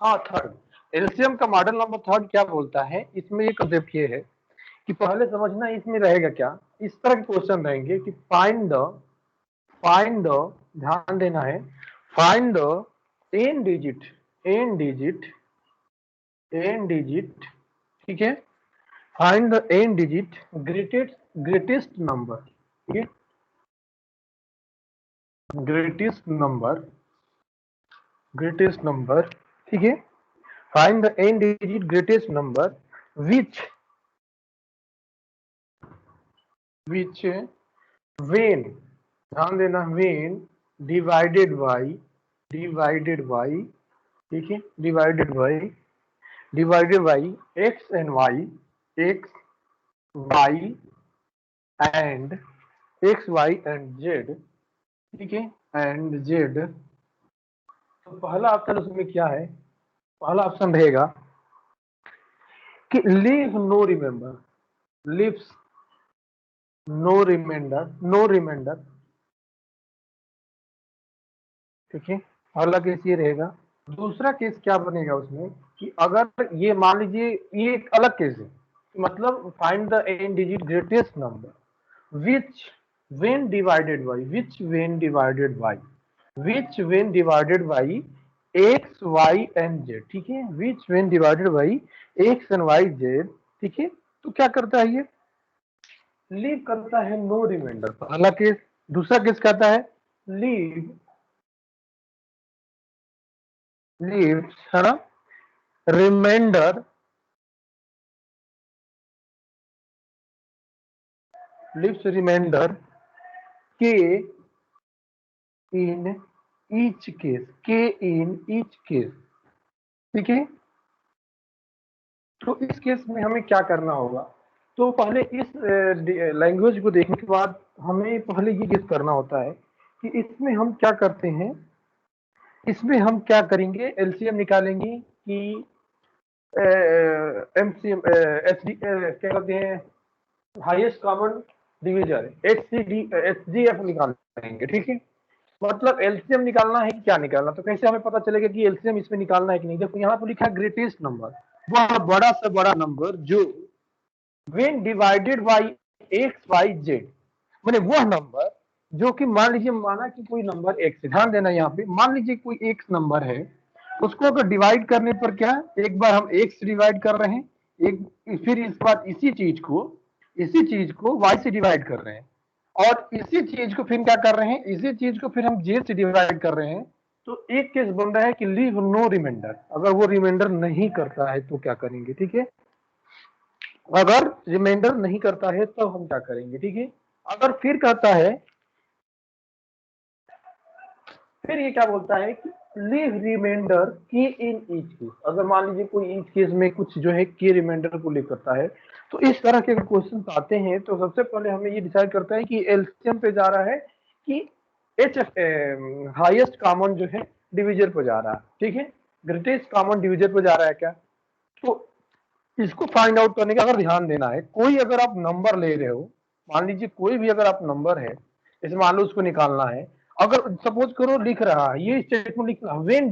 हाँ third, LCM का model number third क्या बोलता है, इसमें ये कंसेप्ट ये है कि पहले समझना इसमें रहेगा क्या, इस तरह के क्वेश्चन रहेंगे कि फाइंड द, ध्यान देना है, find the N digit, n digit, n digit, ठीक है, find the N digit greatest number, ठीक है, ग्रेटेस्ट नंबर, ठीक है, find the N digit greatest number which when, ध्यान देना, वेन डिवाइडेड बाई, ठीक है, divided by x and y, x y and z, ठीक है, एंड जेड। तो पहला ऑप्शन उसमें क्या है, पहला ऑप्शन रहेगा कि leave no remember, leaves no reminder, ठीक है, पहला केस ये रहेगा। दूसरा केस क्या बनेगा उसमें कि अगर ये मान लीजिए, ये एक अलग केस है, मतलब find the N digit greatest number which when divided by, which when divided by x y and z, ठीक है, which when divided by x and y z, ठीक है। तो क्या करता है ये, लीव करता है नो रिमाइंडर, पहला केस। दूसरा केस कहता है लीव है ना, रिमाइंडर, लीव्स रिमाइंडर के इन ईच केस, ठीक है। तो इस केस में हमें क्या करना होगा, तो पहले इस लैंग्वेज को देखने के बाद हमें पहले ये गेस करना होता है कि इसमें हम क्या करते हैं, इसमें हम क्या करेंगे, एलसीएम निकालेंगे कि एमसीएम, एचडी क्या कहते हैं, हाईएस्ट कॉमन डिवीजर, एचजीएफ निकालेंगे, ठीक है। मतलब एलसीएम निकालना है कि क्या निकालना, तो कैसे हमें पता चलेगा कि एलसीएम इसमें निकालना है कि नहीं। देखो यहाँ पर लिखा है ग्रेटेस्ट नंबर, वह बड़ा से बड़ा नंबर जो when divided by x y z, मैंने वह नंबर जो कि मान लीजिए, माना कि कोई नंबर एक्स है, ध्यान देना यहाँ पे, मान लीजिए कोई एक्स नंबर है, उसको अगर डिवाइड करने पर क्या, एक बार हम एक्स से डिवाइड कर रहे हैं, एक फिर इस बार इसी चीज को वाई से डिवाइड कर रहे हैं, और इसी चीज को फिर क्या कर रहे हैं, इसी चीज को फिर हम जेड से डिवाइड कर रहे हैं। तो एक केस बन रहा है कि लीव नो रिमाइंडर, अगर वो रिमाइंडर नहीं करता है तो क्या करेंगे, ठीक है, अगर रिमाइंडर नहीं करता है तो हम क्या करेंगे, ठीक है। अगर फिर कहता है, फिर ये क्या बोलता है कि लीव रिमाइंडर की इन ईच केस, अगर मान लीजिए कोई ईच केस में कुछ जो है की रिमाइंडर को लीव करता है। तो इस तरह के क्वेश्चन आते हैं तो सबसे पहले हमें ये डिसाइड करता है कि एलसीएम पे जा रहा है कि एच हाईएस्ट कॉमन जो है डिविजन पे जा रहा है, ठीक है, ग्रेटेस्ट कॉमन डिविजन पे जा रहा है क्या। तो इसको फाइंड आउट करने का अगर ध्यान देना है, कोई अगर आप नंबर ले रहे हो, मान लीजिए कोई भी अगर आप नंबर है, जैसे मान लो उसको निकालना है, अगर सपोज करो लिख रहा है, ये स्टेटमेंट लिख रहा है when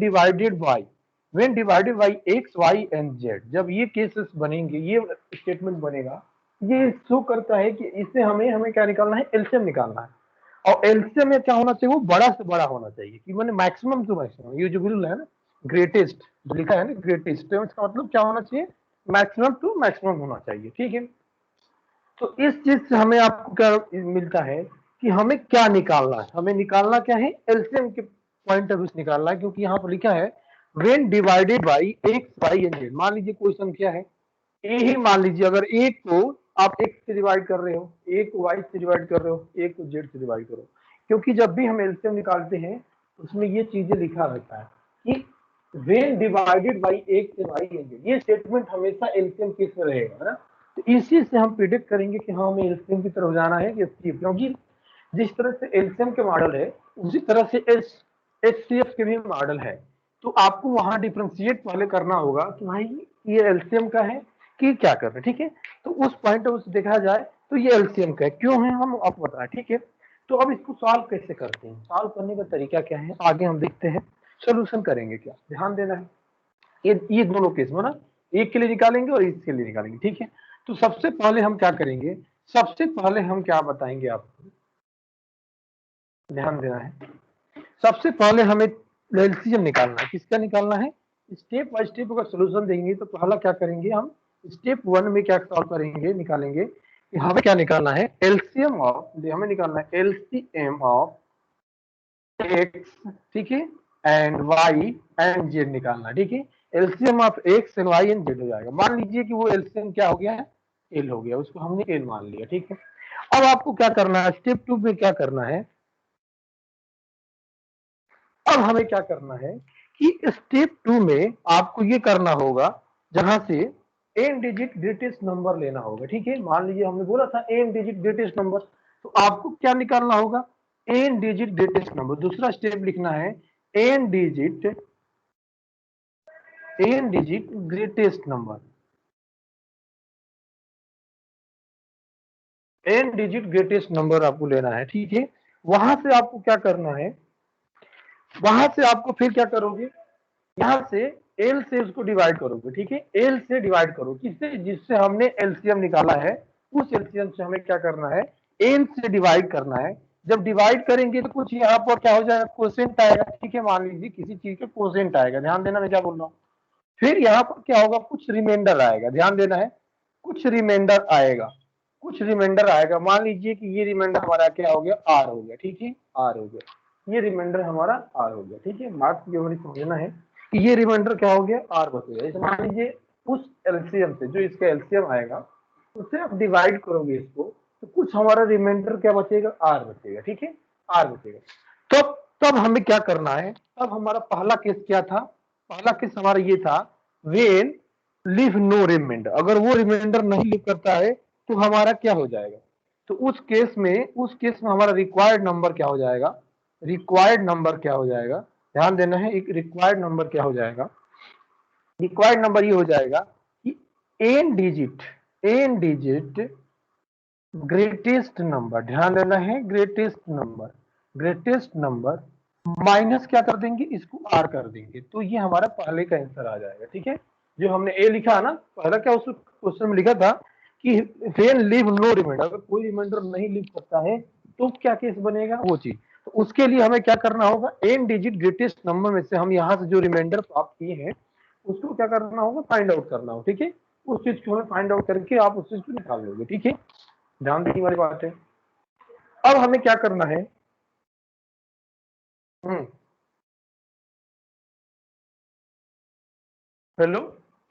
divided by x y and z, जब ये केसेस बनेंगे, ये स्टेटमेंट बनेगा, ये शो करता है कि इससे हमें हमें क्या निकालना है, एलसीएम निकालना है। और एलसीएम में क्या होना चाहिए, वो बड़ा से बड़ा होना चाहिए, कि मैंने मैक्सिमम टू मैक्सिमम, ये जो बिल्कुल है ना ग्रेटेस्ट, लिखा है ना ग्रेटेस्ट, तो इसका मतलब क्या होना चाहिए, मैक्सिमम टू मैक्सिमम होना चाहिए, ठीक है। तो इस चीज से हमें आपको क्या मिलता है कि हमें क्या निकालना है, हमें निकालना क्या है, एलसीएम के पॉइंट ऑफ व्यू से निकालना है, क्योंकि यहाँ पर लिखा है when divided by x y and z. मान लीजिए कोई संख्या है ए ही, मान लीजिए अगर एक को आप एक्स से डिवाइड कर रहे हो, एक को वाई से डिवाइड कर रहे हो, एक को जेड से डिवाइड करो, क्योंकि जब भी हम एलसीएम निकालते हैं उसमें ये चीजें लिखा रहता है कि when divided by x and y and z, ये स्टेटमेंट हमेशा एलसीएम केस में रहेगा, है ना। तो इसी से हम प्रिडिक्ट करेंगे कि हाँ हमें एलसीएम की तरफ जाना है कि एचसीएफ, क्योंकि जिस तरह से एलसीएम के मॉडल है उसी तरह से एचसीएफ के भी मॉडल है। तो आपको वहां डिफ्रेंशिएट पहले करना होगा कि भाई ये एलसीएम का है कि क्या कर रहे हैं, ठीक है। तो उस पॉइंट ऑफ देखा जाए तो ये एलसीएम का है, क्यों है हम आपको बताएं, ठीक है। तो अब इसको सॉल्व कैसे करते हैं, सॉल्व करने का तरीका क्या है, आगे हम देखते हैं, सोल्यूशन करेंगे क्या, ध्यान देना है। ये दोनों केस में ना, एक के लिए निकालेंगे और इसके लिए निकालेंगे, ठीक है। तो सबसे पहले हम क्या करेंगे, सबसे पहले हम क्या बताएंगे आपको, ध्यान देना है। सबसे पहले हमें एलसीएम निकालना है। किसका निकालना है? स्टेप बाय स्टेप अगर सोल्यूशन देंगे तो पहला क्या करेंगे हम, स्टेप 1 में क्या सॉल्व करेंगे, निकालेंगे कि हमें क्या निकालना है, एलसीएम ऑफ, हमें निकालना है एलसीएम ऑफ एक्स, ठीक है, एंड वाई एंड जेड निकालना है, ठीक है। LCM of x and y and z हो जाएगा। मान लीजिए कि वो एलसीएम क्या हो गया है, एल हो गया, उसको हमने एल मान लिया, ठीक है। अब आपको क्या करना है, स्टेप 2 में क्या करना है, अब हमें क्या करना है कि स्टेप 2 में आपको ये करना होगा, जहां से एन डिजिट ग्रेटेस्ट नंबर लेना होगा, ठीक है। मान लीजिए हमने बोला था एन डिजिट ग्रेटेस्ट नंबर, तो आपको क्या निकालना होगा, एन डिजिट ग्रेटेस्ट नंबर। दूसरा स्टेप लिखना है n digit greatest number, n digit greatest number आपको लेना है, ठीक है। वहां से आपको क्या करना है, वहां से आपको फिर क्या करोगे, यहाँ से एल से उसको डिवाइड करोगे, ठीक है। एल से डिवाइड करो किससे, जिससे हमने एलसीएम निकाला है, उस एलसीएम से हमें क्या करना है, एन से डिवाइड करना है। जब डिवाइड करेंगे तो कुछ यहाँ पर क्या हो जाएगा, कोसेंट आएगा, ठीक है। मान लीजिए किसी चीज का कोसेंट आएगा, ध्यान देना मैं क्या बोल रहा हूँ। फिर यहाँ पर क्या होगा, कुछ रिमाइंडर आएगा, ध्यान देना है, कुछ रिमाइंडर आएगा, कुछ रिमाइंडर आएगा। मान लीजिए कि ये रिमाइंडर हमारा क्या हो गया, आर हो गया, ठीक है, आर हो गया, ये रिमाइंडर हमारा आर हो गया, ठीक है। मार्क्स जो हमें समझना है कि ये रिमाइंडर क्या हो गया, आर बच गया। जैसे मान लीजिए उस एलसीएम से, जो इसका एलसीएम आएगा, उससे आप डिवाइड करोगे इसको, तो कुछ हमारा रिमाइंडर क्या बचेगा, आर बचेगा, ठीक है, आर बचेगा। तब हमें क्या करना है, तब हमारा पहला केस क्या था, पहला केस हमारा ये था, वेन लीव नो रिमाइंडर, अगर वो रिमाइंडर नहीं लीव करता है तो हमारा क्या हो जाएगा, तो उस केस में हमारा रिक्वायर्ड नंबर क्या हो जाएगा, रिक्वायर्ड नंबर क्या हो जाएगा, ध्यान देना है, एक रिक्वायर्ड नंबर क्या हो जाएगा, रिक्वायर्ड नंबर ये हो जाएगा कि एन डिजिट ग्रेटेस्ट नंबर, ध्यान देना है, ग्रेटेस्ट नंबर माइनस क्या कर देंगे, इसको आर कर देंगे, तो ये हमारा पहले का आंसर आ जाएगा, ठीक है। जो हमने ए लिखा है ना, पहला क्या उस क्वेश्चन में लिखा था कि वेन लीव नो रिमाइंडर, अगर कोई रिमाइंडर नहीं लीव करता है तो क्या केस बनेगा, वो चीज। तो उसके लिए हमें क्या करना होगा, एन डिजिट ग्रेटेस्ट नंबर में से हम यहाँ से जो रिमाइंडर प्राप्त किए हैं उसको क्या करना होगा, फाइंड आउट करना होगा, ठीक है। उस चीज को हमें फाइंड आउट करके आप उस चीज को निकाल लोगे, ठीक है। ध्यान देने वाली बात है। अब हमें क्या करना है, हेलो,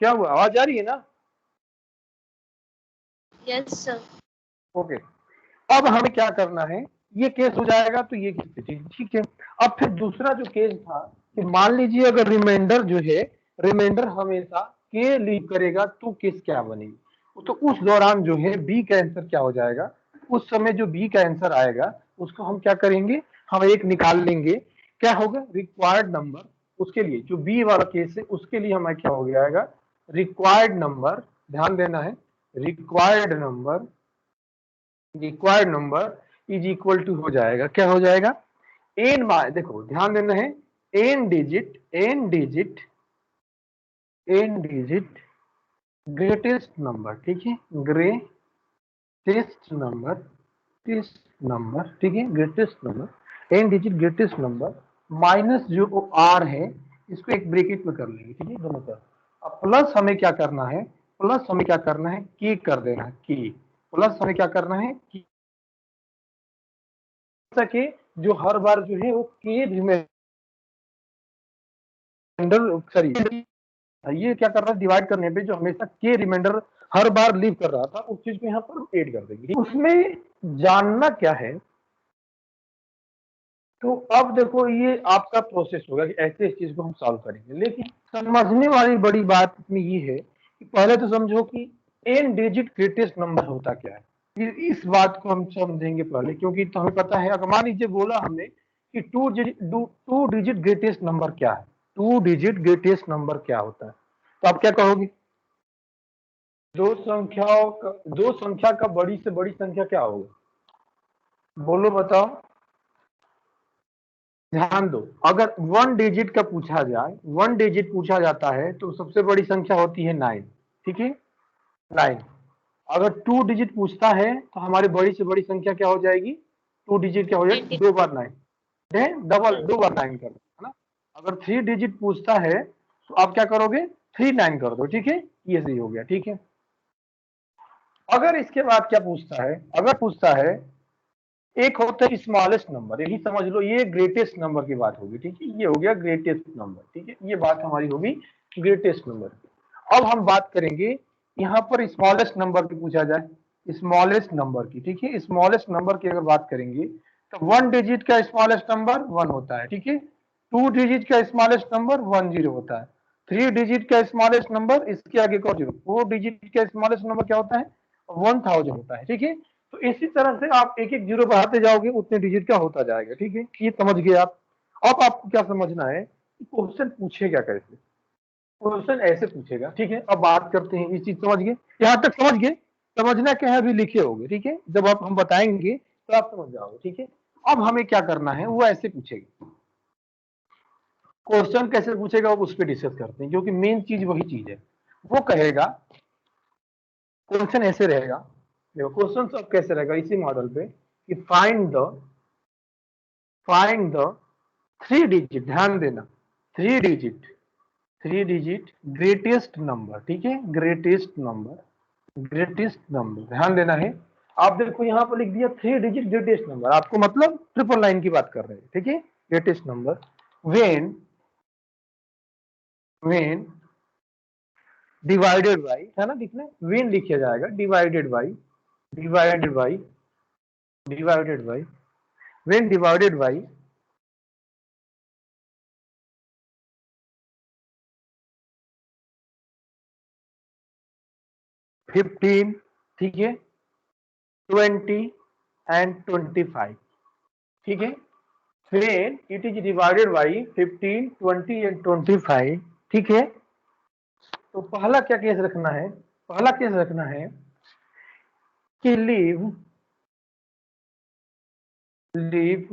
क्या हुआ, आवाज आ रही है ना? Yes sir. ओके। अब हमें क्या करना है, ये केस हो जाएगा तो ये केस, ठीक है। अब फिर दूसरा जो केस था कि मान लीजिए अगर रिमाइंडर जो है, रिमाइंडर हमेशा के लीव करेगा तो केस क्या बनेगी, तो उस दौरान जो है बी का आंसर क्या हो जाएगा, उस समय जो बी का आंसर आएगा उसको हम क्या करेंगे, हम एक निकाल लेंगे, क्या होगा, रिक्वायर्ड नंबर। उसके लिए जो बी वाला केस है उसके लिए हमें क्या हो जाएगा, रिक्वायर्ड नंबर, ध्यान देना है, required number, required number is equal to हो जाएगा, क्या हो जाएगा, एन बाय, देखो ध्यान देना है, एन डिजिट ग्रेटेस्ट नंबर, ठीक है, ग्रेटेस्ट नंबर, ठीक है, greatest number, n digit greatest number minus जो आर है, इसको एक ब्रैकेट में कर लेंगे, ठीक है, दोनों तरफ। अब प्लस हमें क्या करना है, प्लस हमें क्या करना है, की कर देना है, की प्लस हमें क्या करना है, की सके, जो हर बार जो है वो के रिमाइंडर, सॉरी, ये क्या कर रहा है, डिवाइड करने पे जो हमेशा के रिमाइंडर हर बार लीव कर रहा था उस चीज को यहाँ पर ऐड कर देंगे। उसमें जानना क्या है, तो अब देखो ये आपका प्रोसेस होगा कि ऐसे इस चीज को हम सॉल्व करेंगे, लेकिन समझने वाली बड़ी बात इसमें ये है कि पहले तो समझो कि एन डिजिट ग्रेटेस्ट नंबर होता क्या है, इस बात को हम समझेंगे पहले, क्योंकि तो हमें पता है, अगर मान लीजिए बोला हमने कि टू डिजिट ग्रेटेस्ट नंबर क्या है, टू डिजिट ग्रेटेस्ट नंबर क्या होता है, तो आप क्या कहोगे, दो संख्या का बड़ी से बड़ी संख्या क्या होगा, बोलो बताओ, ध्यान दो, अगर 1 डिजिट का पूछा जाए, 1 डिजिट पूछा जाता है तो सबसे बड़ी संख्या होती है 9, ठीक है 9। अगर 2 डिजिट पूछता है तो हमारी बड़ी से बड़ी संख्या क्या हो जाएगी, 2 डिजिट क्या हो जाएगी, 2 बार 9, डबल 2 बार 9 कर दो, है ना। अगर 3 डिजिट पूछता है तो आप क्या करोगे, 3 9 कर दो, ठीक है, ये सही हो गया, ठीक है। अगर इसके बाद क्या पूछता है, अगर पूछता है एक होता है स्मॉलेस्ट नंबर, यही समझ लो ये ग्रेटेस्ट नंबर की बात होगी, ठीक है, ये हो गया ग्रेटेस्ट नंबर, ठीक है, ये बात हमारी होगी ग्रेटेस्ट नंबर की। अब हम बात करेंगे यहाँ पर स्मॉलेस्ट नंबर की पूछा जाए, स्मॉलेस्ट नंबर की, ठीक है, स्मॉलेस्ट नंबर की अगर बात करेंगे तो 1 डिजिट का स्मॉलेस्ट नंबर 1 होता है, ठीक है, 2 डिजिट का स्मॉलेस्ट नंबर 10 होता है, 3 डिजिट का स्मॉलेस्ट नंबर इसके आगे का 0, 4 डिजिट का स्मॉलेस्ट नंबर क्या होता है, 1000 होता है, ठीक है। तो इसी तरह से आप एक एक जीरो बढ़ाते जाओगे उतने डिजिट का होता जाएगा, ठीक है, ये समझ गए आप। अब आपको क्या समझना है कि क्वेश्चन पूछेगा कैसे, क्वेश्चन ऐसे पूछेगा, ठीक है। अब बात करते हैं, ये चीज समझ गए, यहाँ तक समझ गए, समझना क्या है अभी लिखे होगे, ठीक है, जब आप हम बताएंगे तो आप समझ जाओगे, ठीक है। अब हमें क्या करना है, वो ऐसे पूछेगा, क्वेश्चन कैसे पूछेगा वो उस पर डिस्कस करते हैं, क्योंकि मेन चीज वही चीज है। वो कहेगा क्वेश्चन ऐसे रहेगा, देखो क्वेश्चन सब कैसे रहेगा इसी मॉडल पे कि फाइंड द 3 डिजिट, ध्यान देना 3 डिजिट, 3 डिजिट ग्रेटेस्ट नंबर, ठीक है, ग्रेटेस्ट नंबर, ग्रेटेस्ट नंबर ध्यान देना है। आप देखो यहाँ पर लिख दिया 3 डिजिट ग्रेटेस्ट नंबर, आपको मतलब 999 की बात कर रहे हैं, ठीक है, greatest number when when divided by, है ना, लिखना व्हेन लिखा जाएगा, divided by divided by divided by when divided by 15, ठीक है, 20 एंड 25, ठीक है, when it is divided by 15, 20 and 25, ठीक है। तो पहला क्या केस रखना है, पहला केस रखना है कि लीव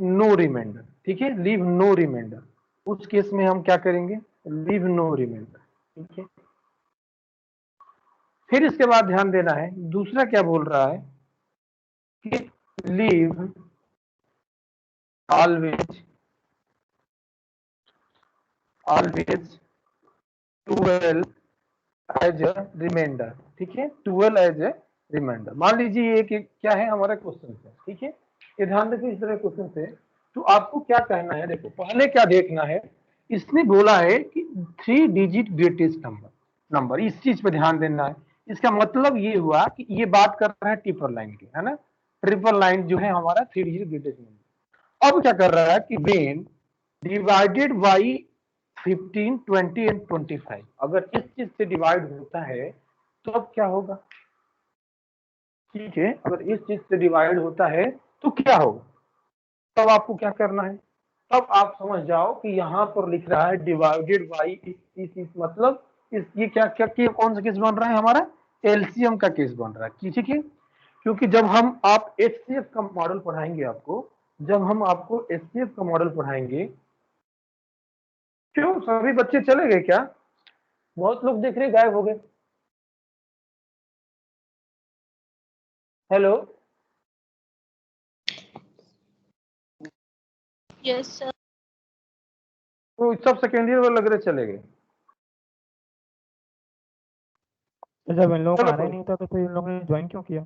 नो रिमाइंडर, ठीक है, लीव नो रिमाइंडर, उस केस में हम क्या करेंगे, लीव नो रिमाइंडर, ठीक है। फिर इसके बाद ध्यान देना है, दूसरा क्या बोल रहा है कि leave always always 12 as a reminder, ठीक है, 12 एज ए रिमाइंडर। मान लीजिए ये क्या है, हमारा क्वेश्चन है, ठीक है, ये ध्यान रखिए, इस तरह क्वेश्चन से तो आपको क्या कहना है, देखो पहले क्या देखना है, इसने बोला है कि 3 डिजिट ग्रेटेस्ट नंबर, नंबर इस चीज पे ध्यान देना है। इसका मतलब ये हुआ कि ये बात कर रहा है ट्रिपल लाइन की, है ना, ट्रिपल लाइन जो है हमारा 3 डिजिट ग्रेटेस्ट नंबर। अब क्या कर रहा है कि वेन डिवाइडेड बाई 15, 20 एंड 25, अगर इस चीज से डिवाइड होता है तो अब क्या होगा, ठीक है, अगर इस चीज से डिवाइड होता है तो क्या होगा, तब आपको क्या करना है, तब आप समझ जाओ कि यहाँ पर लिख रहा है डिवाइडेड बाई इस मतलब इस ये क्या क्या कौन सा केस बन रहा है हमारा, एलसीएम का केस बन रहा है, ठीक है। क्योंकि जब हम आप एचसीएफ का मॉडल पढ़ाएंगे आपको, जब हम आपको एचसीएफ का मॉडल पढ़ाएंगे, क्यों सभी बच्चे चले गए क्या, बहुत लोग देख रहे गायब हो गए, हेलो, यस सर। तो सब सेकेंड ईयर वाले लग रहे चले गए। तो जब इन लोगों को चलो आना ही नहीं था तो फिर इन लोगों ने ज्वाइन क्यों किया?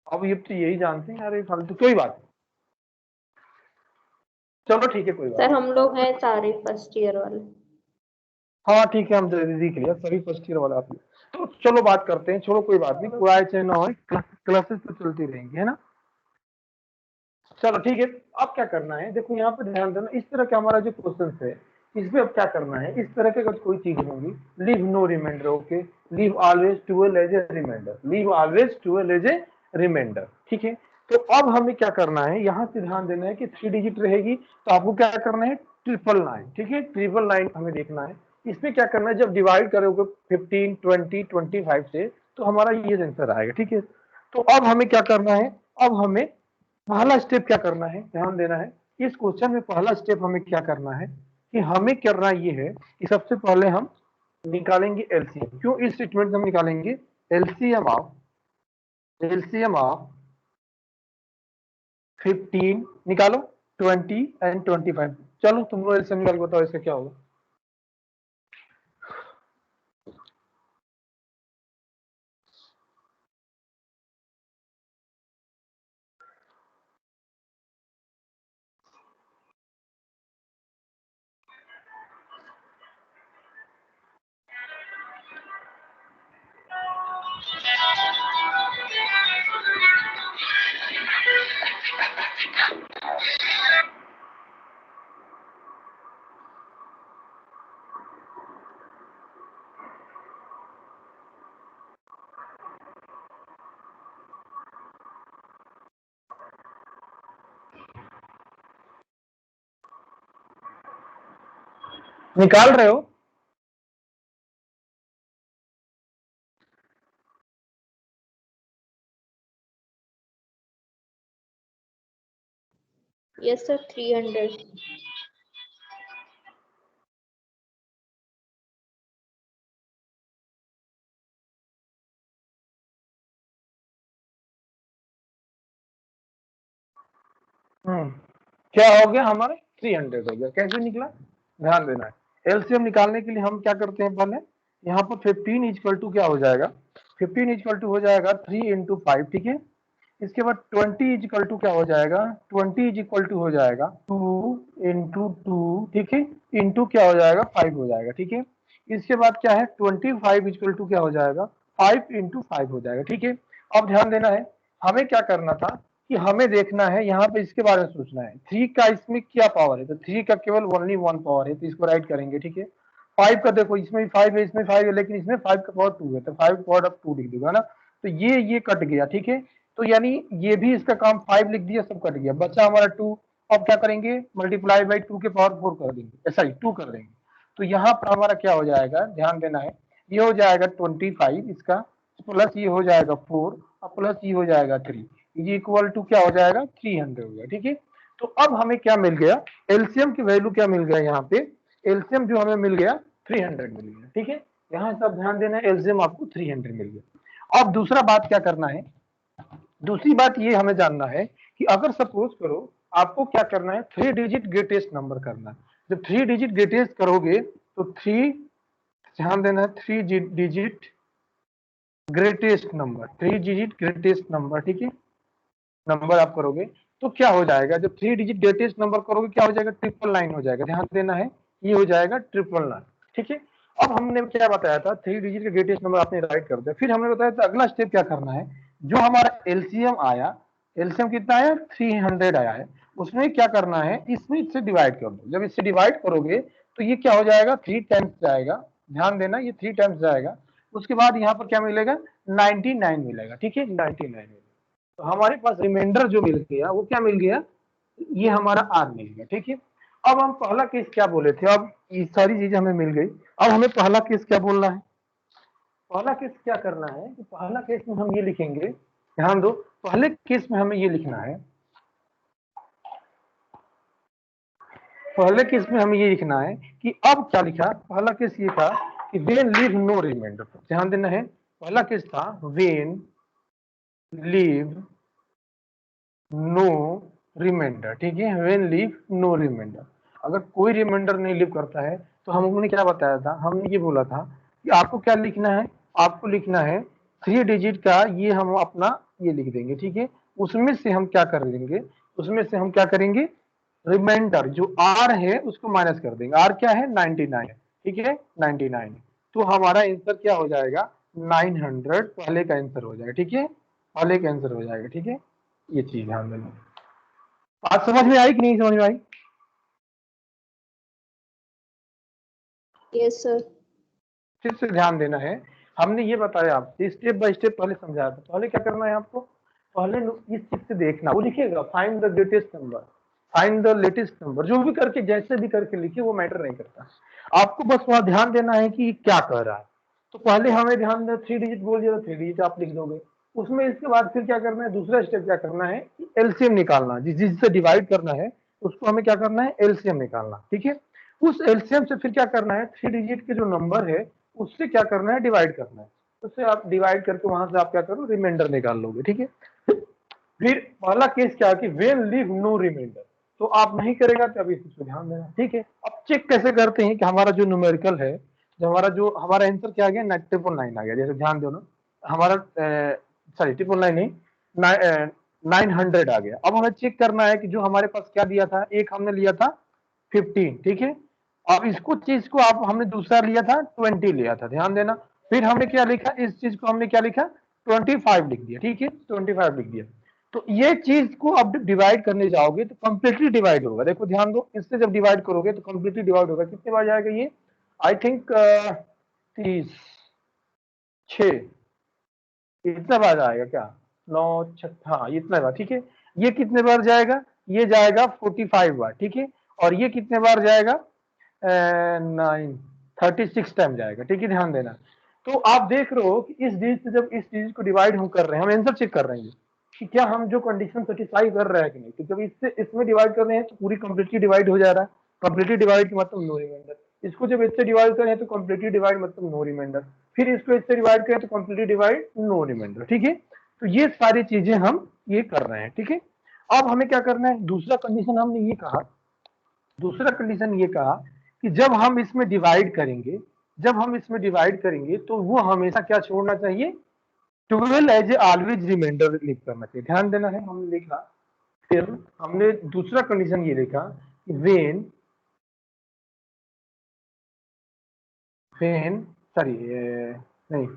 अब ये तो यही जानते हैं यार, ये फालतू कोई बात नहीं, चलो ठीक है कोई बात सर हम लोग हैं सारे फर्स्ट ईयर वाले। हाँ ठीक है, हम देख लिया सभी फर्स्ट ईयर वाला आप, तो चलो बात करते हैं, छोड़ो कोई बात नहीं, पूरा चाहे ना हो, क्लासेस तो चलती रहेंगी, है ना। चलो ठीक है, अब क्या करना है, देखो यहाँ पे ध्यान देना, इस तरह का हमारा जो क्वेश्चन है इसमें अब क्या करना है, इस तरह के अगर कोई चीज होगी, leave no reminder, okay, leave always 12 as a reminder, leave always 12 as a reminder, ठीक है। तो अब हमें क्या करना है, यहाँ से ध्यान देना है कि 3 डिजिट रहेगी तो आपको क्या करना है, 999, ठीक है, 999 हमें देखना है। इसमें क्या करना है, जब डिवाइड करोगे 15, 20, 25 से तो हमारा ये आंसर आएगा, ठीक है। तो अब हमें क्या करना है, अब हमें पहला स्टेप क्या करना है, ध्यान देना है, इस क्वेश्चन में पहला स्टेप हमें क्या करना है कि हमें करना ये है कि सबसे पहले हम निकालेंगे एलसीएम। क्यों इस स्टेटमेंट में हम निकालेंगे एलसीएम ऑफ 15 निकालो, 20 एंड 25। चलो तुम लोग एलसीएम निकाल के बताओ इसका क्या होगा। निकाल रहे हो? Yes, sir. 300. क्या हो गया हमारे 300 हो गया। कैसे निकला ध्यान देना है। एलसीएम निकालने के लिए हम क्या करते हैं, पहले यहाँ पर 15 इक्वल टू क्या हो जाएगा, 15 इक्वल टू हो जाएगा 3 इंटू 5, ठीक है। इसके बाद 20 इक्वल टू क्या हो जाएगा, 20 इक्वल टू हो जाएगा 2 इंटू 2, ठीक है, इंटू क्या हो जाएगा 5 हो जाएगा, ठीक है। इसके बाद क्या है 25 इक्वल टू क्या हो जाएगा 5 इंटू 5 हो जाएगा, ठीक है। अब ध्यान देना है, हमें क्या करना था कि हमें देखना है यहाँ पे इसके बारे में सोचना है 3 का इसमें क्या पावर है, तो 3 का केवल ओनली 1 पावर है, तो इसको राइट करेंगे, ठीक है। 5 का देखो इसमें 5 है, इसमें 5 है, लेकिन इसमें 5 का पावर 2 है, तो 5 का पावर अब 2 लिख दूंगा ना, तो ये कट गया, ठीक है। तो यानी ये भी इसका काम 5 लिख दिया, सब कट गया, बचा हमारा 2। अब क्या करेंगे, मल्टीप्लाई बाई 2 के पावर 4 कर देंगे, सॉरी 2 कर देंगे। तो यहाँ पर हमारा क्या हो जाएगा, ध्यान देना है, ये हो जाएगा 25 इसका, प्लस ये हो जाएगा 4 और प्लस ये हो जाएगा 3, ये इक्वल टू क्या हो जाएगा 300 हो गया, ठीक है। तो अब हमें क्या मिल गया, एलसीएम की वैल्यू क्या मिल गया, यहाँ पे एलसीएम जो हमें मिल गया 300 मिल गया, ठीक है। यहाँ सब ध्यान देना है, एलसीएम आपको 300 मिल गया। अब दूसरा बात क्या करना है, दूसरी बात ये हमें जानना है कि अगर सपोज करो आपको क्या करना है, 3 डिजिट ग्रेटेस्ट नंबर करना है। जब 3 डिजिट ग्रेटेस्ट करोगे तो 3, ध्यान देना है, 3 digit greatest number, 3 digit greatest number, ठीक है, नंबर आप करोगे तो क्या हो जाएगा, जब 3 डिजिट ग्रेटेस्ट नंबर करोगे क्या हो जाएगा, 999 हो जाएगा, ध्यान देना है, ये हो जाएगा 999, ठीक है। अब हमने क्या बताया था, 3 डिजिट का ग्रेटेस्ट नंबर आपने राइट कर दिया, फिर हमने बताया था अगला स्टेप क्या करना है, जो हमारा एलसीएम आया, एलसीएम कितना आया 300 आया है, उसमें क्या करना है, इसमें इससे डिवाइड कर दो। जब इससे डिवाइड करोगे तो ये क्या हो जाएगा 3 टाइम्स जाएगा, ध्यान देना ये 3 टाइम्स जाएगा। उसके बाद यहाँ पर क्या मिलेगा 99 मिलेगा, ठीक है, 99 मिलेगा। तो हमारे पास रिमाइंडर जो मिल गया वो क्या मिल गया, ये हमारा आर मिल गया, ठीक है। अब हम पहला केस क्या बोले थे, अब ये सारी चीजें हमें मिल गई, अब हमें पहला केस क्या बोलना है, पहला केस क्या करना है कि पहला केस में हम ये लिखेंगे, ध्यान दो, पहले केस में हमें ये लिखना है, पहले केस में हमें ये लिखना है कि अब क्या लिखा, पहला केस ये था कि वेन लीव नो रिमाइंडर, ध्यान देना है, पहला केस था वेन लीव नो रिमाइंडर, ठीक है, वेन लीव नो रिमाइंडर। अगर कोई रिमाइंडर नहीं लीव करता है तो हमने क्या बताया था, हमने ये बोला था कि आपको क्या लिखना है, आपको लिखना है 3 डिजिट का ये हम अपना ये लिख देंगे, ठीक है। उसमें से हम क्या कर देंगे, उसमें से हम क्या करेंगे, रिमाइंडर जो आर है उसको माइनस कर देंगे, आर क्या है 99 है, ठीक है 99, तो हमारा आंसर क्या हो जाएगा 900, पहले का आंसर हो जाएगा, ठीक है, पहले का आंसर हो जाएगा, ठीक है। ये चीज ध्यान देना। बात समझ में आई कि नहीं समझ में आई? Yes, sir. फिर से ध्यान देना है, हमने ये बताया आपसे स्टेप बाय स्टेप पहले समझाया था, पहले क्या करना है आपको, पहले इस चीज से देखना, वो लिखिएगा find the greatest number, find the latest number, जो भी करके जैसे भी करके लिखिए वो मैटर नहीं करता, आपको बस वहां ध्यान देना है कि क्या कह रहा है। तो पहले हमें ध्यान देना 3 डिजिट बोल दिया, 3 डिजिट आप लिख दोगे, उसमें इसके बाद फिर क्या करना है, दूसरा स्टेप क्या करना है, एलसीएम निकालना, जिससे डिवाइड करना है उसको हमें क्या करना है, एलसीएम निकालना, ठीक है। उस एलसीएम से फिर क्या करना है, 3 डिजिट के जो नंबर है उससे क्या करना है, डिवाइड करना है। उससे आप डिवाइड करके वहां से आप क्या करो, रिमाइंडर निकाल लोगे, ठीक है। फिर पहला केस क्या है कि व्हेन लीव नो रिमाइंडर, तो आप नहीं करेगा तो अभी इसको ध्यान देना, ठीक है। अब चेक कैसे करते हैं कि हमारा जो न्यूमेरिकल है, जो हमारा आंसर क्या आ गया, 999 आ गया, जैसे ध्यान दो ना, हमारा सॉरी 999 नहीं, 900 आ गया। अब हमें चेक करना है कि जो हमारे पास क्या दिया था, एक हमने लिया था 15, ठीक है। अब इसको चीज को आप हमने दूसरा लिया था 20 लिया था, ध्यान देना। फिर हमने क्या लिखा, इस चीज को हमने क्या लिखा, 25 लिख दिया, ठीक है, 25 लिख दिया। तो ये चीज को अब डिवाइड करने जाओगे तो कंप्लीटली डिवाइड होगा, देखो ध्यान दो, इससे जब डिवाइड करोगे तो कंप्लीटली डिवाइड होगा, कितने बार जाएगा ये, आई थिंक 30 6 इतना बार आएगा क्या, 9 हाँ इतना बार, ठीक है। ये कितने बार जाएगा, ये जाएगा 45 बार, ठीक है। और ये कितने बार जाएगा, 36 टाइम जाएगा, ठीक है, ध्यान देना। तो आप देख रहे हो कि इस चीज से जब इस चीज को डिवाइड हम कर रहे हैं, हम आंसर चेक कर रहे हैं कि क्या हम जो कंडीशन सेटिस्फाई कर रहे हैं कि नहीं। तो जब इससे इसमें डिवाइड कर रहे हैं तो पूरी कंप्लीटली डिवाइड हो जा रहा है, कंप्लीटली डिवाइड का मतलब नो रिमाइंडर। इसको जब इससे डिवाइड करें तो कंप्लीटली डिवाइड मतलब नो रिमाइंडर, फिर इसको इससे डिवाइड करें तो कंप्लीटली डिवाइड नो रिमाइंडर, ठीक है। तो ये सारी चीजें हम ये कर रहे हैं, ठीक है। अब हमें क्या करना है, दूसरा कंडीशन हमने ये कहा, दूसरा कंडीशन ये कहा कि जब हम इसमें डिवाइड करेंगे, जब हम इसमें डिवाइड करेंगे तो वो हमेशा क्या छोड़ना चाहिए, 12 एज ए ऑलवेज रिमाइंडर लिख करना चाहिए, ध्यान देना है। हमने लिखा, फिर हमने दूसरा कंडीशन ये लिखा कि वेन वेन सॉरी नहीं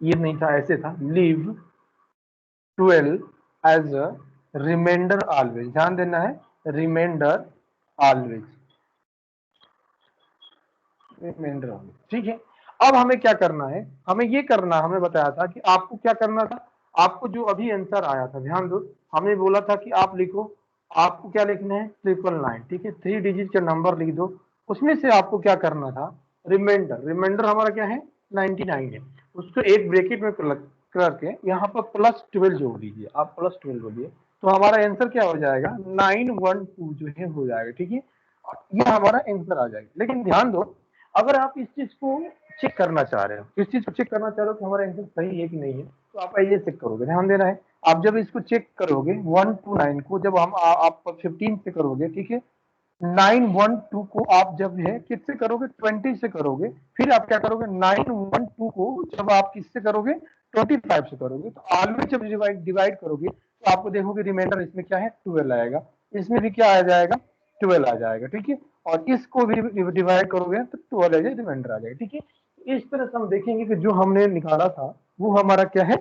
ये नहीं था, ऐसे था, leave 12 as a reminder always, ध्यान देना है, रिमाइंडर ऑलवेज, रिमाइंडर ऑलवेज, ठीक है। अब हमें क्या करना है, हमें ये करना, हमें बताया था कि आपको क्या करना था, आपको जो अभी आंसर आया था, ध्यान दो, हमने बोला था कि आप लिखो, आपको क्या लिखना है, 999, ठीक है, 3 डिजिट का नंबर लिख दो। उसमें से आपको क्या करना था, रिमाइंडर, रिमाइंडर हमारा क्या है, 99 है, उसको एक ब्रैकेट में करके यहाँ पर +12 जोड़ दीजिए, आप +12 जोड़िए, तो हमारा आंसर क्या हो जाएगा, 912 जो है हो जाएगा, ठीक है। और ये हमारा आंसर आ जाएगा। लेकिन ध्यान दो, अगर आप इस चीज को चेक करना चाह रहे हो, इस चीज को चेक करना चाह रहे हो कि हमारा आंसर सही है कि नहीं है, तो आप ये चेक करोगे, ध्यान देना है। आप जब इसको चेक करोगे 129 को, जब हम आप 15 से करोगे, ठीक है, 912 को आप जब है किससे करोगे, 20 से करोगे, फिर आप क्या करोगे, 912 को जब आप किससे करोगे, 25 से करोगे, तो ऑलवेज जब डिवाइड करोगे तो आपको देखोगे रिमाइंडर इसमें क्या है, 12 आएगा, इसमें भी क्या आ जाएगा, 12 आ जाएगा, ठीक है। और इसको भी डिवाइड करोगे तो 12 एज रिमाइंडर आ जाएगा, ठीक है। इस तरह से हम देखेंगे कि जो हमने निकाला था वो हमारा क्या है,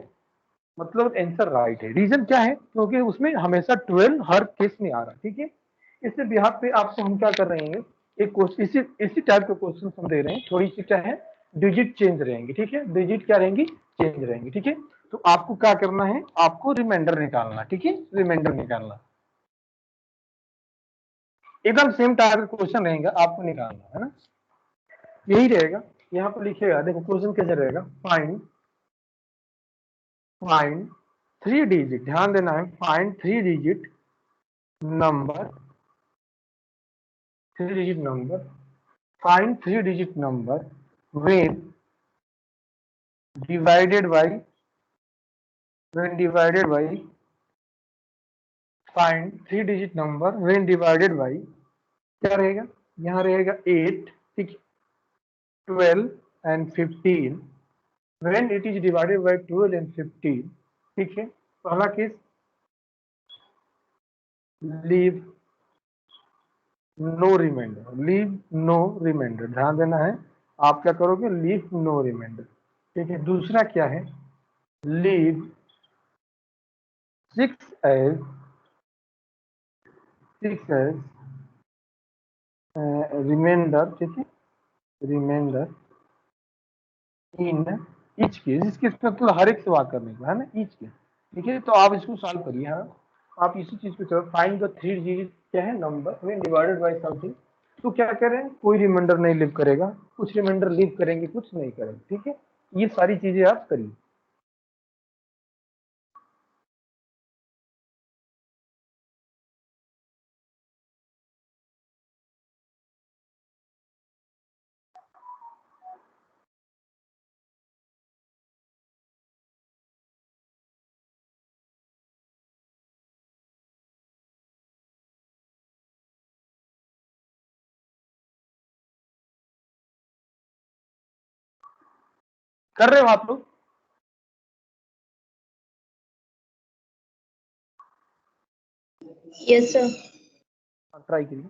मतलब आंसर राइट है। रीजन क्या है, क्योंकि उसमें हमेशा 12 हर केस में आ रहा है, ठीक है। इससे बिहार पे आपको हम क्या कर रहे हैं, एक क्वेश्चन इसी इसी टाइप के क्वेश्चन हम दे रहे हैं, थोड़ी सी क्या है, डिजिट चेंज रहेंगे, ठीक है, डिजिट क्या रहेंगी, चेंज रहेंगी, ठीक है। तो आपको क्या करना है, आपको रिमाइंडर निकालना, ठीक है, रिमाइंडर निकालना, एकदम सेम टाइप का क्वेश्चन रहेगा, आपको निकालना है ना, यही रहेगा। यहाँ पर लिखेगा, देखो क्वेश्चन कैसे रहेगा, फाइंड फाइंड 3 डिजिट, ध्यान देना है, find 3 digit number, 3 digit number, find 3 digit number when divided by, when divided by, find 3 digit number when divided by, क्या रहेगा, यहाँ रहेगा 8, ठीक, 12 and 15, when it is divided by 12 and 15, ठीक है। पहला case, leave no reminder, leave no reminder, ध्यान देना है, आप क्या करोगे, लीव नो रिमाइंडर, ठीक है। दूसरा क्या है, लीव 6 as 6 as रिमाइंडर, ठीक है, रिमाइंडर इन ईच केस, इस केस मतलब हर एक से बात करने का है ना, ईच केस, ठीक है। तो आप इसको सॉल्व करिए, हाँ आप इसी चीज को चलो, फाइंड द 3 डिजिट क्या है number when divided by something, तो क्या करें, कोई रिमाइंडर नहीं लिव करेगा, कुछ रिमाइंडर लिव करेंगे, कुछ नहीं करेंगे, ठीक है। ये सारी चीजें आप करिए। कर रहे हो आप लोग? Yes, sir. ट्राई करिए।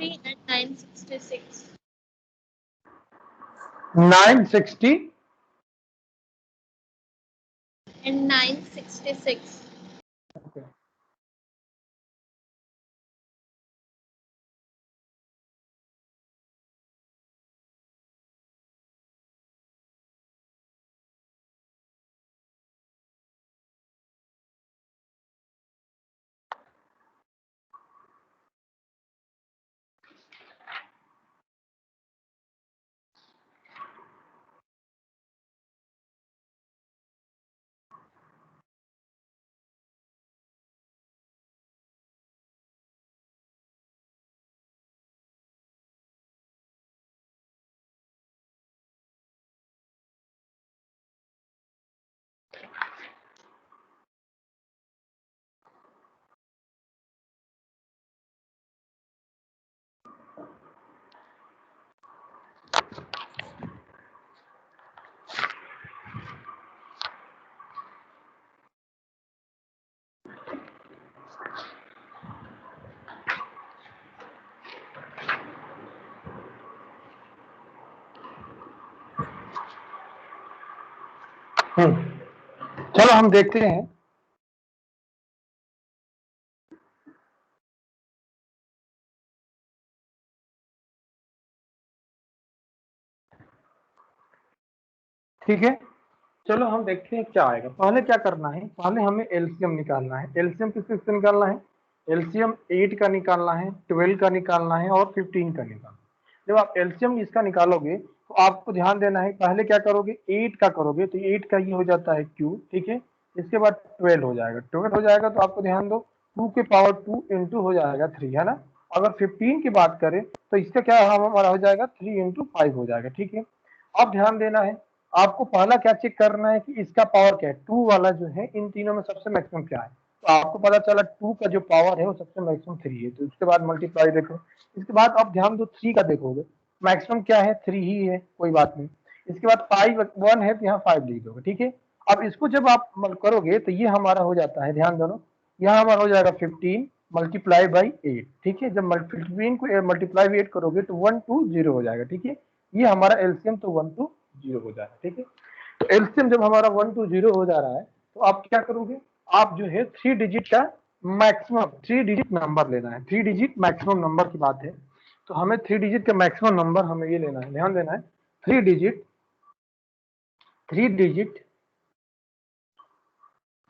And 966. 960 And 966. okay. चलो हम देखते हैं। ठीक है, चलो हम देखते हैं क्या आएगा। पहले क्या करना है, पहले हमें एलसीएम निकालना है। एलसीएम किस किस का निकालना है? एलसीएम 8 का निकालना है, 12 का निकालना है और 15 का निकालना है। जब आप एलसीएम इसका निकालोगे तो आपको ध्यान देना है, पहले क्या करोगे, 8 का करोगे तो 8 का ये हो जाता है क्यू, ठीक है। इसके बाद 12 हो जाएगा, 12 हो जाएगा तो आपको ध्यान दो 2 के पावर 2 इंटू हो जाएगा 3, है ना। अगर 15 की बात करें तो इसका क्या हमारा हो जाएगा 3 इंटू 5 हो जाएगा, ठीक है। अब ध्यान देना है, आपको पहला क्या चेक करना है कि इसका पावर क्या है, 2 वाला जो है इन तीनों में सबसे मैक्सिमम क्या है। तो आपको पता चला 2 का जो पावर है वो सबसे मैक्सिमम 3 है, तो उसके बाद मल्टीप्लाई देखो। इसके बाद आप ध्यान दो 3 का देखोगे, मैक्सिमम क्या है 3 ही है, कोई बात नहीं। इसके बाद 5 1 है तो यहाँ 5 लिख दोगे, ठीक है। अब इसको जब आप करोगे तो ये हमारा हो जाता है, ध्यान दोनों, यहाँ हमारा हो जाएगा 15 मल्टीप्लाई बाई 8, ठीक है। जब 15 को मल्टीप्लाई बाई 8 करोगे तो 120 हो जाएगा, ठीक है। ये हमारा एलसीएम तो 120 हो जाएगा, ठीक है। तो एलसीएम जब हमारा 120 हो जा रहा है तो आप क्या करोगे, आप जो है 3 डिजिट का मैक्सिमम 3 डिजिट नंबर लेना है। 3 डिजिट मैक्सिमम नंबर की बात है, तो हमें 3 डिजिट का मैक्सिमम नंबर हमें ये लेना है, ध्यान देना है। 3 डिजिट 3 डिजिट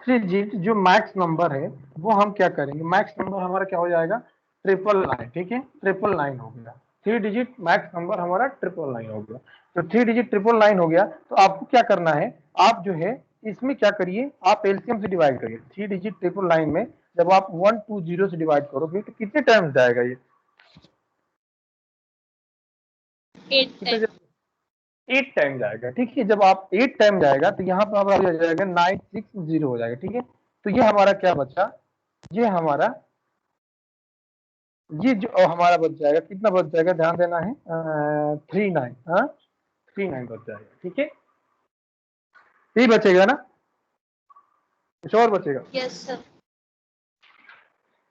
3 डिजिट जो मैक्स नंबर है वो हम क्या करेंगे, मैक्स नंबर हमारा क्या हो जाएगा 999, ठीक है। 999 हो गया, 3 डिजिट मैक्स नंबर हमारा 999 हो गया। तो 3 डिजिट 999 हो गया, तो आपको क्या करना है, आप जो है इसमें क्या करिए, आप एलसीएम से डिवाइड करिए। 3 डिजिट 999 में जब आप 120 से डिवाइड करोगे तो कितने टाइम्स जाएगा ये, 8 कितने, times. 8 टाइम जाएगा, ठीक है। जब आप 8 टाइम जाएगा तो यहाँ पर हमारा हो जाएगा 960 हो जाएगा, ठीक है। तो ये हमारा क्या बचा, ये हमारा ये जो हमारा बच जाएगा, कितना बच जाएगा, ध्यान देना है 39, हाँ 69 बच जाएगा। ठीक है, यही बचेगा ना, कुछ और बचेगा? Yes sir.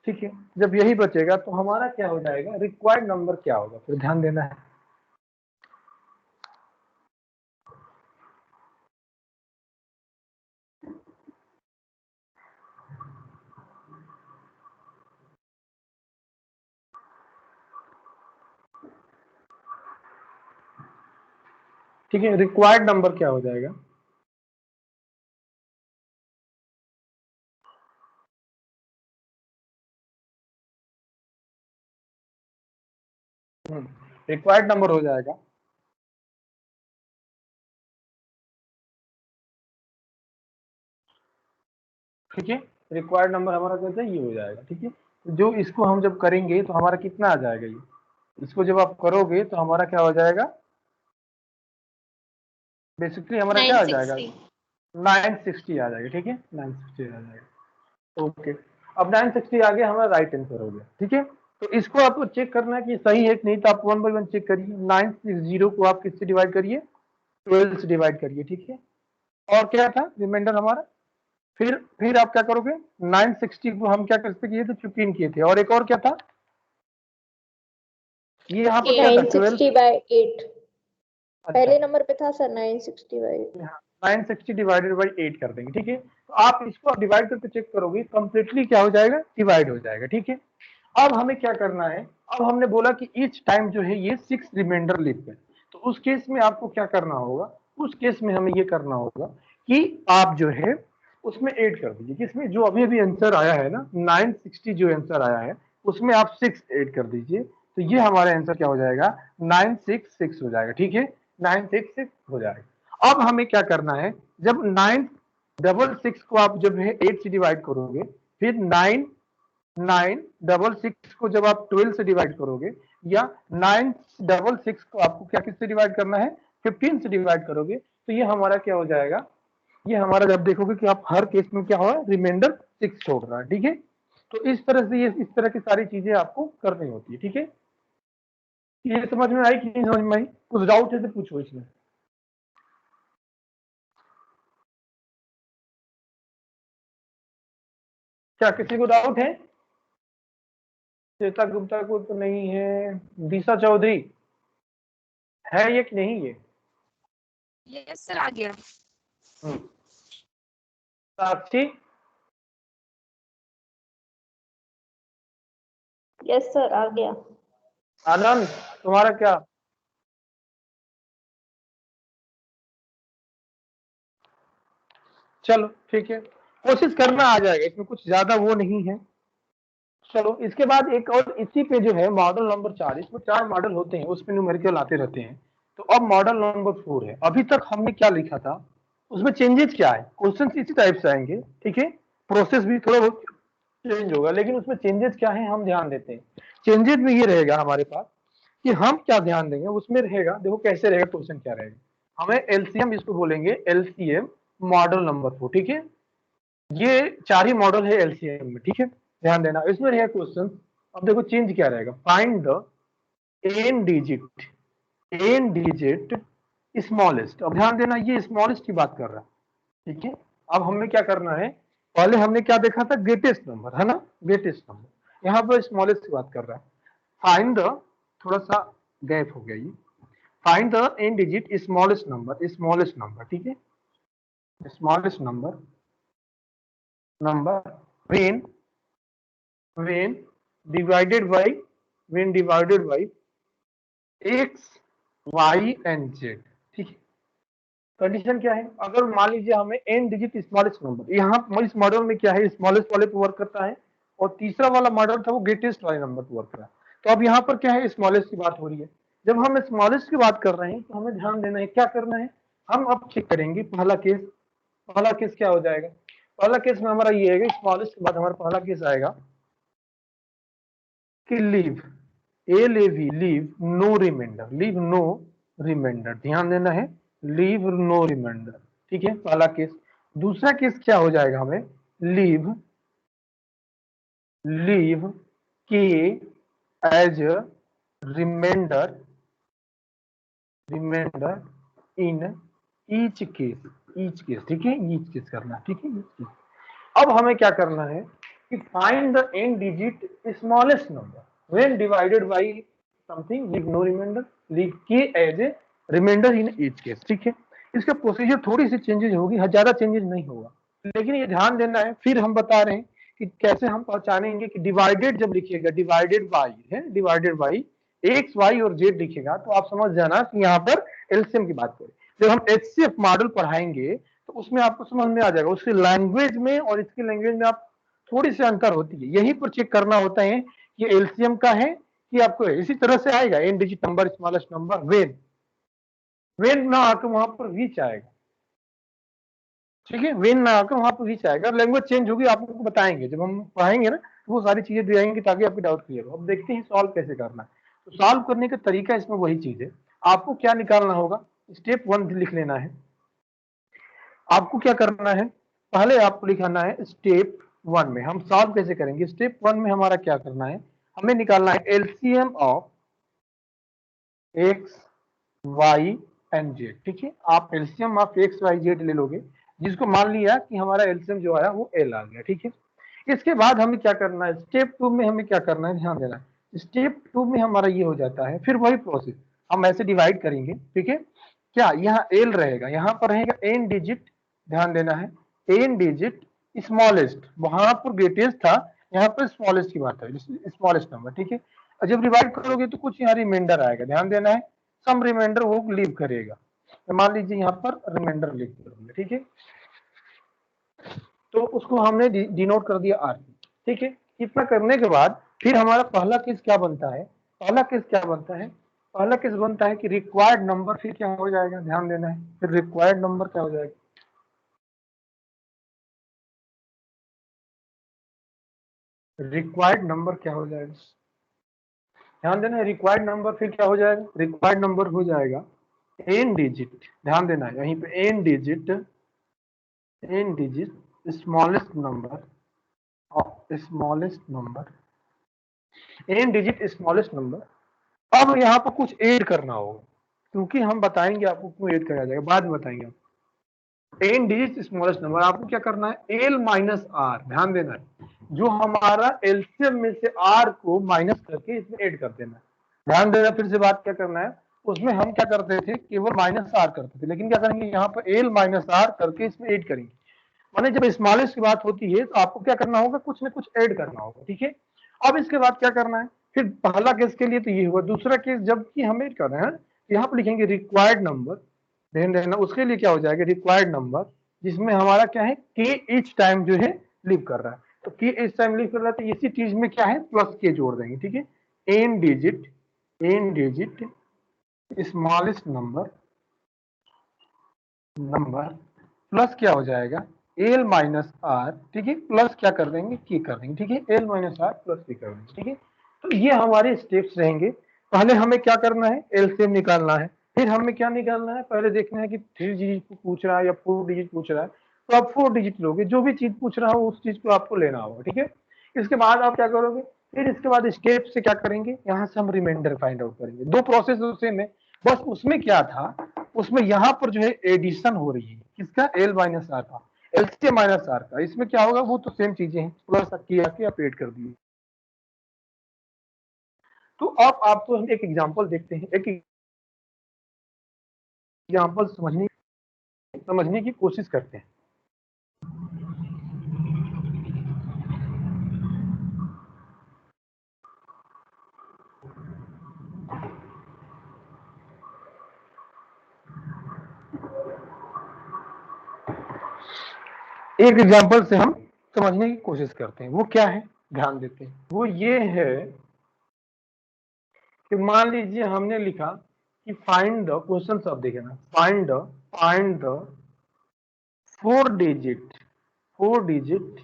ठीक है, जब यही बचेगा तो हमारा क्या हो जाएगा, रिक्वायर्ड नंबर क्या होगा, फिर ध्यान देना है। ठीक है, रिक्वायर्ड नंबर क्या हो जाएगा? रिक्वायर्ड नंबर हो जाएगा ठीक है, रिक्वायर्ड नंबर हमारा कैसे ये हो जाएगा। ठीक है, तो जो इसको हम जब करेंगे तो हमारा कितना आ जाएगा, ये इसको जब आप करोगे तो हमारा क्या हो जाएगा, बेसिकली हमारा क्या आ जाएगा, 960। 960 आ जाएगा। ठीक है, 960 आ जाएगा। ओके, अब 960 आ गया, हमारा राइट आंसर हो गया। ठीक है, तो इसको आपको चेक करना है कि सही है कि नहीं, तो आप 1 बाय 1 चेक करिए। 960 को आप किससे डिवाइड करिए, 12 से डिवाइड करिए। ठीक है, और क्या था रिमाइंडर हमारा, फिर आप क्या करोगे, 960 को हम क्या करते किए थे, 15 किए थे, और एक और क्या था, ये यहाँ पर क्या था, 960 by 8 अच्छा पहले नंबर पे था सर 960 by 8। 960 डिवाइडेड बाई 8 कर देंगे। ठीक है, तो आप इसको डिवाइड करके चेक करोगे, कंप्लीटली क्या हो जाएगा, डिवाइड हो जाएगा। ठीक है, अब हमें क्या करना है, अब हमने बोला कि ईच टाइम जो है ये 6 रिमाइंडर लिप है, तो उस केस में आपको क्या करना होगा, उस केस में हमें ये करना होगा कि आप जो है उसमें ऐड कर दीजिए, किसमें, जो अभी अभी आंसर आया है ना 960 जो आंसर आया है उसमें आप 6 ऐड कर दीजिए, तो ये हमारा आंसर क्या हो जाएगा, 966 हो जाएगा। ठीक है, 966 हो जाएगा। अब हमें क्या करना है, जब 966 को आप जब है 8 से डिवाइड करोगे, फिर 966 को जब आप 12 से डिवाइड करोगे, या 966 को आपको क्या किससे डिवाइड करना है, 15 से डिवाइड करोगे, तो ये हमारा क्या हो जाएगा, ये हमारा जब देखोगे कि आप हर केस में क्या हो रहा है, रिमाइंडर 6 छोड़ रहा है। ठीक है, तो इस तरह से ये इस तरह की सारी चीजें आपको करनी होती है। ठीक है, ये समझ में आई कि नहीं समझ में आई, कुछ डाउट है तो पूछो इसमें। क्या किसी को डाउट है? श्वेता गुप्ता को तो नहीं है, दिशा चौधरी है ये कि नहीं ये? यस सर, आ गया। साक्षी, यस सर आ गया। आनंद, तुम्हारा क्या? चलो ठीक है, कोशिश करना आ जाएगा, इसमें कुछ ज्यादा वो नहीं है। चलो इसके बाद एक और इसी पे जो है मॉडल नंबर 4, इसमें 4 मॉडल होते हैं, उसमें न्यूमेरिकल आते रहते हैं। तो अब मॉडल नंबर 4 है, अभी तक हमने क्या लिखा था, उसमें चेंजेस क्या है, क्वेश्चन इसी टाइप से आएंगे। ठीक है, प्रोसेस भी थोड़ा बहुत चेंज होगा, लेकिन उसमें चेंजेस क्या है हम ध्यान देते हैं। चेंजेस में ये रहेगा हमारे पास कि हम क्या ध्यान देंगे, उसमें रहेगा, देखो कैसे रहेगा, क्वेश्चन क्या रहेगा, हमें एलसीएम इसको बोलेंगे, एलसीएम मॉडल नंबर 4। ठीक है, ये 4 ही मॉडल है एलसीएम में। ठीक है, ध्यान देना, इसमें रहेगा क्वेश्चन। अब देखो चेंज क्या रहेगा, find the N digit smallest. अब ध्यान देना, ये स्मॉलेस्ट की बात कर रहा है। ठीक है, अब हमें क्या करना है, पहले हमने क्या देखा था, ग्रेटेस्ट नंबर है ना, ग्रेटेस्ट नंबर, यहाँ पर स्मॉलेस्ट की बात कर रहा है। फाइंड द, थोड़ा सा गैप हो गया ये, find the N digit smallest number, smallest number. ठीक है, smallest number when when divided by x y and z। ठीक है, कंडीशन क्या है, अगर मान लीजिए हमें n डिजिट स्मॉलेस्ट नंबर, यहाँ इस मॉडल में क्या है, स्मॉलेस्ट वाले पे वर्क करता है, और तीसरा वाला मॉडल था वो ग्रेटेस्ट वाले नंबर पे वर्क कर रहा है। तो अब यहाँ पर क्या है, स्मॉलेस्ट की बात हो रही है। जब हम स्मॉलेस्ट की बात कर रहे हैं तो हमें ध्यान देना है, क्या करना है, हम अब चेक करेंगे पहला केस क्या हो जाएगा। पहला केस में हमारा ये है, स्मॉलेस्ट के बाद हमारा पहला केस आएगा कि लीव लीव नो रिमाइंडर, ध्यान देना है, लीव नो रिमाइंडर। ठीक है, पहला केस। दूसरा केस क्या हो जाएगा, हमें लीव के as remainder in each case, ठीक है, ईच केस करना, ठीक है, each case। अब हमें क्या करना है कि find the N digit smallest number when divided by something, leave no reminder, leave के as a remainder in each case, ठीक है। इसका प्रोसीजर थोड़ी सी चेंजेज होगी, ज्यादा चेंजेज नहीं होगा, लेकिन ये ध्यान देना है। फिर हम बता रहे हैं कि कैसे हम पहचानेंगे कि डिवाइडेड जब लिखिएगा, डिवाइडेड बाई है, डिवाइडेड बाई एक्स वाई और जेड लिखेगा तो आप समझ जाना कि यहाँ पर एलसीएम की बात करें। जब हम एचसीएफ मॉडल पढ़ाएंगे तो उसमें आपको समझ में आ जाएगा, उसकी लैंग्वेज में और इसकी लैंग्वेज में आप थोड़ी सी अंतर होती है, यही पर चेक करना होता है कि एलसीएम का है कि आपको है। इसी तरह से आएगा n digit number smallest number, when ना आकर वहां पर विच आएगा, ठीक है, वेन ना आकर वहां पर विच आएगा। लैंग्वेज चेंज होगी, आप लोग को बताएंगे जब हम पढ़ाएंगे ना, तो वो सारी चीजें दिखाएंगे ताकि आपकी डाउट क्लियर हो। अब देखते हैं सॉल्व कैसे करना है। तो सॉल्व करने का तरीका इसमें वही चीज है, आपको क्या निकालना होगा, स्टेप 1 लिख लेना है। आपको क्या करना है, पहले आपको लिखाना है स्टेप 1 में। हम सॉल्व कैसे करेंगे, स्टेप 1 में हमारा क्या करना है, हमें निकालना है LCM of x y and z, ठीक है। आप LCM of x y z ले लोगे, जिसको मान लिया कि हमारा एलसीएम जो आया वो एल आ गया, ठीक है। इसके बाद हमें क्या करना है, स्टेप 2 में हमें क्या करना है, ध्यान देना है। स्टेप 2 में हमारा ये हो जाता है, फिर वही प्रोसेस हम ऐसे डिवाइड करेंगे, ठीक है। क्या यहाँ एल रहेगा, यहाँ पर रहेगा एन डिजिट, ध्यान देना है, एन डिजिट स्मॉलेस्ट, वहां पर ग्रेटेस्ट था, यहाँ पर स्मॉलेस्ट की बात है, स्मॉलेस्ट नंबर, ठीक है। और जब डिवाइड करोगे तो कुछ यहाँ रिमाइंडर आएगा, ध्यान देना है, सम रिमाइंडर वो लीव करेगा, तो मान लीजिए यहाँ पर रिमाइंडर लिख दिया, ठीक है। तो उसको हमने डिनोट कर दिया आर, ठीक है। इतना करने के बाद फिर हमारा पहला केस क्या बनता है, पहला केस क्या बनता है, पहला केस बनता है कि रिक्वायर्ड नंबर फिर क्या हो जाएगा, ध्यान देना है, फिर रिक्वायर्ड नंबर क्या हो जाएगा, रिक्वायर्ड नंबर क्या हो जाएगा, ध्यान देना है, रिक्वायर्ड नंबर फिर क्या हो जाएगा, रिक्वायर्ड नंबर हो जाएगा एन डिजिट, ध्यान देना है यहीं पे n digit smallest number, n digit smallest number. अब यहाँ पर कुछ ऐड करना होगा, क्योंकि हम बताएंगे आपको क्यों ऐड करा जाएगा, बाद में बताएंगे आप। एन डिजिट स्मॉलेस्ट नंबर आपको क्या करना है, एल माइनस आर, ध्यान देना है, जो हमारा एलसीएम में से आर को माइनस करके इसमें ऐड कर देना है। ध्यान देना, फिर से बात क्या करना है, उसमें हम क्या करते थे, केवल माइनस आर करते थे, लेकिन क्या करेंगे यहाँ पर एल माइनस आर करके इसमें ऐड करेंगे। माने जब स्मॉलेस्ट की बात होती है तो आपको क्या करना होगा, कुछ ना कुछ ऐड करना होगा, ठीक है। अब इसके बाद क्या करना है, फिर पहला केस के लिए तो ये हुआ, दूसरा केस जबकि हम ऐड कर रहे हैं, यहाँ पर लिखेंगे रिक्वायर्ड नंबर, ध्यान देना, उसके लिए क्या हो जाएगा, रिक्वायर्ड नंबर, जिसमें हमारा क्या है, के ईच टाइम जो है लिव कर रहा है, तो के ईच टाइम लिव कर रहा है, तो इसी चीज में क्या है, प्लस के जोड़ देंगे, ठीक है। N digit smallest number plus क्या हो जाएगा, एल माइनस आर, ठीक है, प्लस क्या कर देंगे, की कर देंगे, ठीक है, एल माइनस आर प्लस की कर देंगे, ठीक है। तो ये हमारे स्टेप्स रहेंगे। पहले हमें क्या करना है, एलसीएम निकालना है, फिर हमें क्या निकालना है, पहले देखना है कि 3 डिजिट पूछ रहा है या 4 डिजिट पूछ रहा है, तो आप 4 डिजिट लोगे, जो भी चीज पूछ रहा हो उस चीज को आपको लेना होगा, ठीक है। इसके बाद आप क्या करोगे, फिर इसके बाद स्टेप से क्या करेंगे, यहाँ से हम रिमाइंडर फाइंड आउट करेंगे, दो प्रोसेस सेम है, बस उसमें क्या था, उसमें यहाँ पर जो है एडिशन हो रही है, किसका, एल माइनस आर का, एलसीएम माइनस आर का, इसमें क्या होगा, वो तो सेम चीजें हैं, प्लस किया के आप ऐड कर दिए। तो अब आपको हम एक एग्जांपल देखते हैं, एक एग्जांपल समझने की कोशिश करते हैं। एक एग्जांपल से हम समझने की कोशिश करते हैं, वो क्या है, ध्यान देते हैं। वो ये है कि मान लीजिए हमने लिखा कि फाइंड द, क्वेश्चन सब देखे ना, find the 4 digit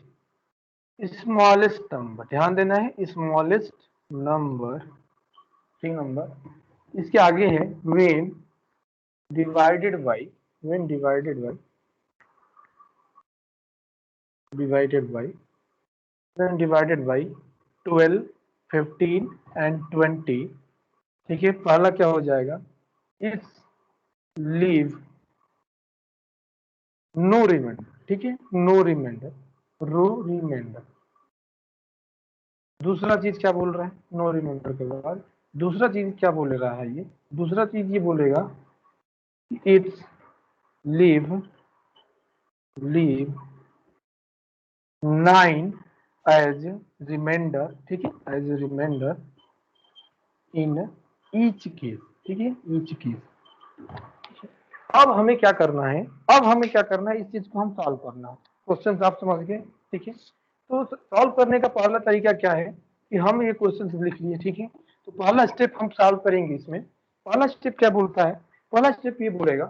smallest number, ध्यान देना है, स्मॉलेस्ट नंबर, ठीक नंबर, इसके आगे है when divided by 12, 15 and 20, ठीक है। पहला क्या हो जाएगा, इस लीव नो रिमाइंडर, ठीक है, नो रिमाइंडर, रो रिमाइंडर। दूसरा चीज क्या बोल रहा है, नो रिमाइंडर के बाद दूसरा चीज क्या बोल रहा है, ये दूसरा चीज ये बोलेगा इट्स लीव 9 एज रिमाइंडर, ठीक है, as remainder in each case, ठीक है, ईच केस। अब हमें क्या करना है, इस चीज को हम सॉल्व करना है। क्वेश्चन आप समझ गए, ठीक है। तो सॉल्व करने का पहला तरीका क्या है कि हम ये क्वेश्चन लिख लिए, ठीक है। तो पहला स्टेप हम सॉल्व करेंगे इसमें। पहला स्टेप क्या बोलता है, पहला स्टेप ये बोलेगा,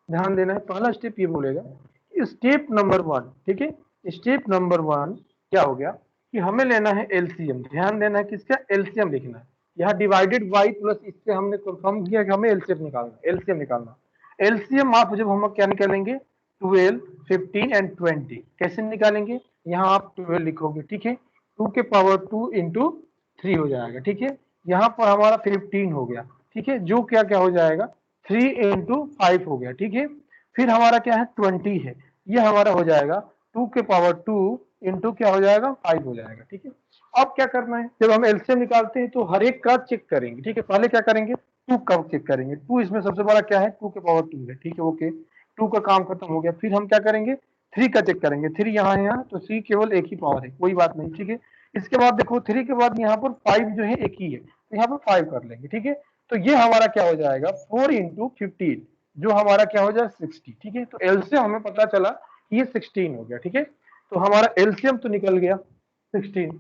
ध्यान देना है, पहला स्टेप ये बोलेगा, स्टेप नंबर 1, ठीक है, स्टेप नंबर 1 क्या हो गया कि हमें लेना है एलसीएम। ध्यान देना है किसका, एलसीएम लिखना है। यहाँ डिवाइडेड बाई प्लस इससे हमने कंफर्म किया कि हमें एलसीएम निकालना। एलसीएम आप जब हम क्या निकालेंगे, 12, 15 एंड 20 कैसे निकालेंगे, यहाँ आप 12 लिखोगे, ठीक है, 2 के पावर 2 इंटू 3 हो जाएगा, ठीक है। यहाँ पर हमारा 15 हो गया, ठीक है, जो क्या क्या हो जाएगा 3 इंटू 5 हो गया, ठीक है। फिर हमारा क्या है 20 है, ये हमारा हो जाएगा 2 के पावर 2 इंटू क्या हो जाएगा 5 हो जाएगा, ठीक है। अब क्या करना है, जब हम एलसीएम निकालते हैं तो हर एक का चेक करेंगे, ठीक है। पहले क्या करेंगे, 2 का चेक करेंगे, 2 इसमें सबसे बड़ा क्या है, 2 के पावर 2 है, ठीक है, ओके, 2 का काम खत्म हो गया। फिर हम क्या करेंगे, 3 का चेक करेंगे, 3 यहाँ है, यहाँ तो 3 केवल एक ही पावर है, कोई बात नहीं, ठीक है। इसके बाद देखो 3 के बाद यहाँ पर 5 जो है एक ही है, तो यहाँ पर 5 कर लेंगे, ठीक है। तो ये हमारा क्या हो जाएगा 4 इंटू 15, जो हमारा क्या हो जाए 60, ठीक है। तो एलसीएम हमें पता चला कि ये 16 हो गया, ठीक है। तो हमारा एलसीएम तो निकल गया 16।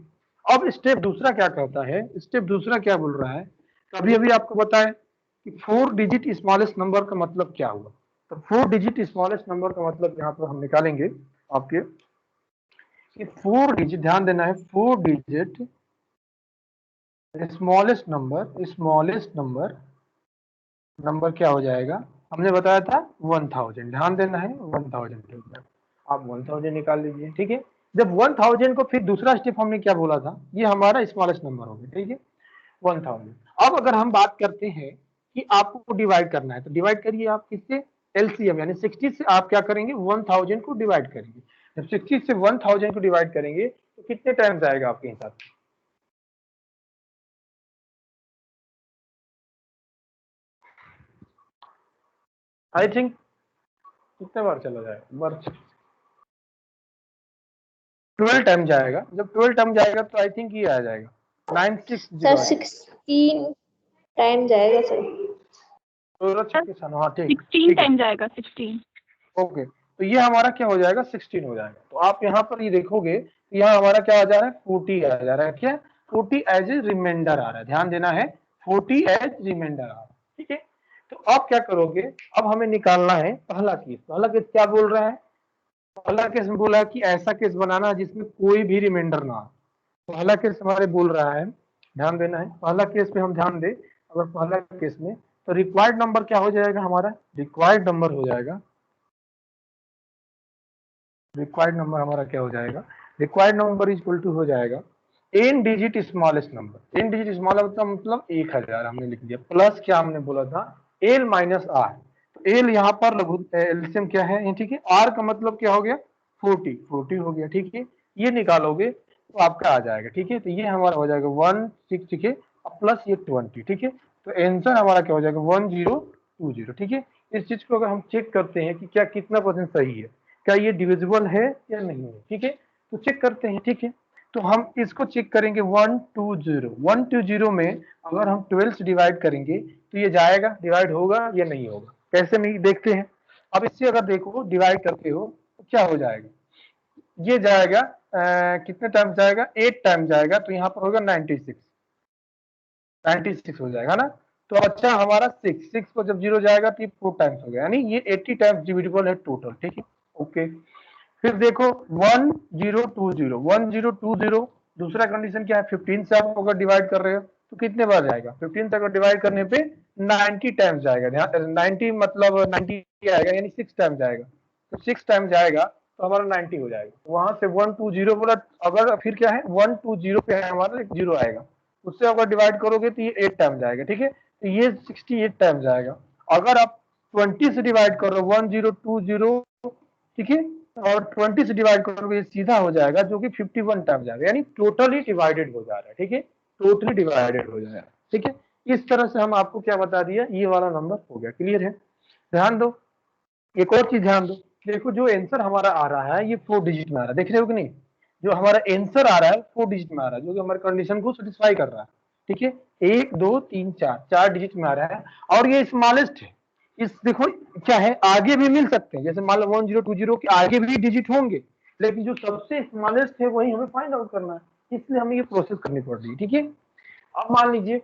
अब स्टेप दूसरा क्या कहता है, स्टेप दूसरा क्या बोल रहा है, कभी अभी आपको बताया कि 4 डिजिट स्मॉलेस्ट नंबर का मतलब क्या हुआ। तो 4 डिजिट स्मॉलेस्ट नंबर का मतलब यहाँ पर हम निकालेंगे आपके कि 4 डिजिट, ध्यान देना है, 4 डिजिट स्मॉलेस्ट नंबर क्या हो जाएगा, हमने बताया था 1000, ध्यान देना है 1000, आप 1000 निकाल लीजिए, ठीक है। जब 1000 को फिर दूसरा स्टेप हमने क्या बोला था, ये हमारा स्मॉलेस्ट नंबर हो गया, ठीक है, 1000। अब अगर हम बात करते हैं कि आपको डिवाइड करना है, तो डिवाइड करिए आप किससे, एलसीएम, यानी 60 से आप क्या करेंगे 1000 को डिवाइड करेंगे। जब 60 से 1000 को डिवाइड करेंगे तो कितने टाइम जाएगा आपके हिसाब से, आई थिंक कितने बार चला जाएगा, बार 12 टाइम जाएगा। जब 12 टाइम जाएगा तो आई थिंक ये आ जाएगा सर 960, 16 टाइम जाएगा सर। हाँ ठीक 16 टाइम जाएगा 16। ओके। तो ये हमारा क्या हो जाएगा 16 हो जाएगा। तो आप यहाँ पर ये देखोगे यहाँ हमारा क्या आ जा रहा है 40 आ जा रहा है, क्या 40 एज ए रिमाइंडर आ रहा है, ध्यान देना है 40 एज रिमाइंडर आ रहा है, ठीक है। तो आप क्या करोगे, अब हमें निकालना है पहला केस क्या बोल रहा है, पहला केस में बोला कि ऐसा केस बनाना जिसमें कोई भी रिमाइंडर ना हो। पहला केस हमारे बोल रहा है, ध्यान देना है, पहला केस पे हम ध्यान दे, अगर पहला केस में तो रिक्वायर्ड नंबर क्या हो जाएगा हमारा, रिक्वायर्ड नंबर हो जाएगा, रिक्वायर्ड नंबर हमारा क्या हो जाएगा, required number is equal to हो जाएगा n digit smallest number, n digit smallest का मतलब 1000 हमने लिख दिया, प्लस क्या हमने बोला था l माइनस r। तो l यहाँ पर लघु एलसीएम क्या है, ठीक है, r का मतलब क्या हो गया 40 हो गया, ठीक है। ये निकालोगे तो आपका आ जाएगा, ठीक है। तो ये हमारा हो जाएगा 16, ठीक है, प्लस ये 20, ठीक है। तो आंसर हमारा क्या हो जाएगा 1020, ठीक है। इस चीज को अगर हम चेक करते हैं कि क्या कितना परसेंट सही है, क्या ये डिविजिबल है या नहीं है, ठीक है, तो चेक करते हैं, ठीक है। तो हम इसको चेक करेंगे 120 में अगर हम 12 से डिवाइड करेंगे तो ये जाएगा, डिवाइड होगा या नहीं होगा, कैसे नहीं देखते हैं। अब इससे अगर देखो डिवाइड करते हो तो क्या हो जाएगा, ये जाएगा कितने टाइम जाएगा 8 टाइम जाएगा, तो यहाँ पर होगा 96 हो जाएगा ना। तो अच्छा हमारा 6 को जब 0 जाएगा तो ये 4 टाइम्स हो गया, यानी ये 80 टाइम्स डिविजिबल है टोटल, ठीक है, ओके। फिर देखो 1020 दूसरा कंडीशन क्या है, 15 से आप अगर डिवाइड कर रहे हो तो कितने बार जाएगा, 15 से अगर डिवाइड करने पे 90 टाइम्स जाएगा, ध्यान 90 मतलब 90 आएगा, यानी 6 टाइम जाएगा। तो 6 टाइम जाएगा तो हमारा 90 हो जाएगा। वहां से 120 बोला, अगर फिर क्या है 120 पे है हमारा 0 आएगा, उससे अगर डिवाइड करोगे तो ये 8 टाइम जाएगा, ठीक है। तो ये 68 टाइम जाएगा। अगर आप 20 से डिवाइड करो 1020, ठीक है, और 20 से डिवाइड करोगे ये सीधा हो जाएगा जो कि 51 टाइम जाएगा, यानी टोटली डिवाइडेड हो जा रहा है, ठीक है, टोटली डिवाइडेड हो जाएगा, ठीक है। इस तरह से हम आपको क्या बता दिया, ये वाला नंबर हो गया, क्लियर है। ध्यान दो, एक और चीज ध्यान दो, देखो जो आंसर हमारा आ रहा है ये 4 डिजिट में आ रहा है, देख रहे हो कि नहीं, जो हमारा आंसर आ रहा है 4 डिजिट में आ रहा है, जो कि हमारे कंडीशन को सेटिस्फाई कर रहा है, ठीक है। 1 2 3 4 4 डिजिट में आ रहा है, और ये स्मॉलेस्ट है। इस देखो क्या है, आगे भी मिल सकते हैं, जैसे मान लो 1020 के आगे भी डिजिट होंगे, लेकिन जो सबसे स्मॉलेस्ट है वही हमें फाइंड आउट करना है, इसलिए हमें ये प्रोसेस करनी पड़ रही है, ठीक है। अब मान लीजिए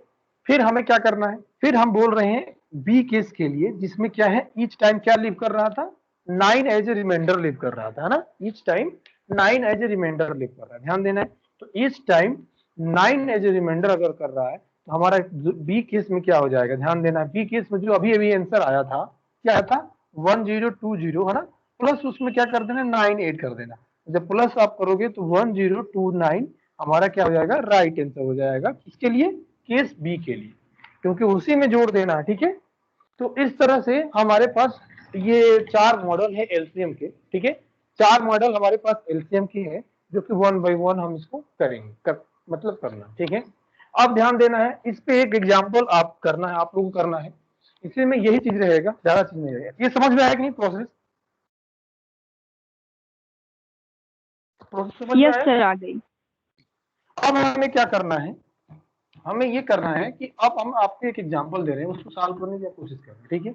फिर हमें क्या करना है, फिर हम बोल रहे हैं बी केस के लिए, जिसमें क्या है, ईच टाइम क्या लीव कर रहा था, 9 एज ए रिमाइंडर लीव कर रहा था, है ना, each time 9 as a reminder leave कर रहा है, ध्यान देना है। तो each time 9 as a remainder अगर कर रहा है तो हमारा बी केस में क्या हो जाएगा, ध्यान देना है। बी केस में जो अभी अभी आंसर आया था, क्या आया था 1020, है ना, प्लस उसमें क्या कर देना, 9 ऐड कर देना। जब प्लस आप करोगे तो 1029 हमारा क्या हो जाएगा, राइट आंसर हो जाएगा, किसके लिए, केस बी के लिए, क्योंकि उसी में जोड़ देना है, ठीक है। तो इस तरह से हमारे पास ये 4 मॉडल है एलसीएम के, ठीक है, 4 मॉडल हमारे पास एलसीएम की है, जो कि 1 बाय 1 हम इसको करेंगे, मतलब करना, ठीक है। अब ध्यान देना है, इस पे एक एग्जाम्पल आप करना है, आप लोगों को करना है, इसी में यही चीज रहेगा, ज्यादा चीज नहीं रहेगा। ये समझ में आया कि नहीं प्रोसेस, प्रोसेस समझ में यस आया। सर, आ गई। अब हमें क्या करना है, हमें ये करना है कि अब हम आपको एक एग्जांपल दे रहे हैं, उसको सॉल्व करने की कोशिश कर रहे हैं, ठीक है।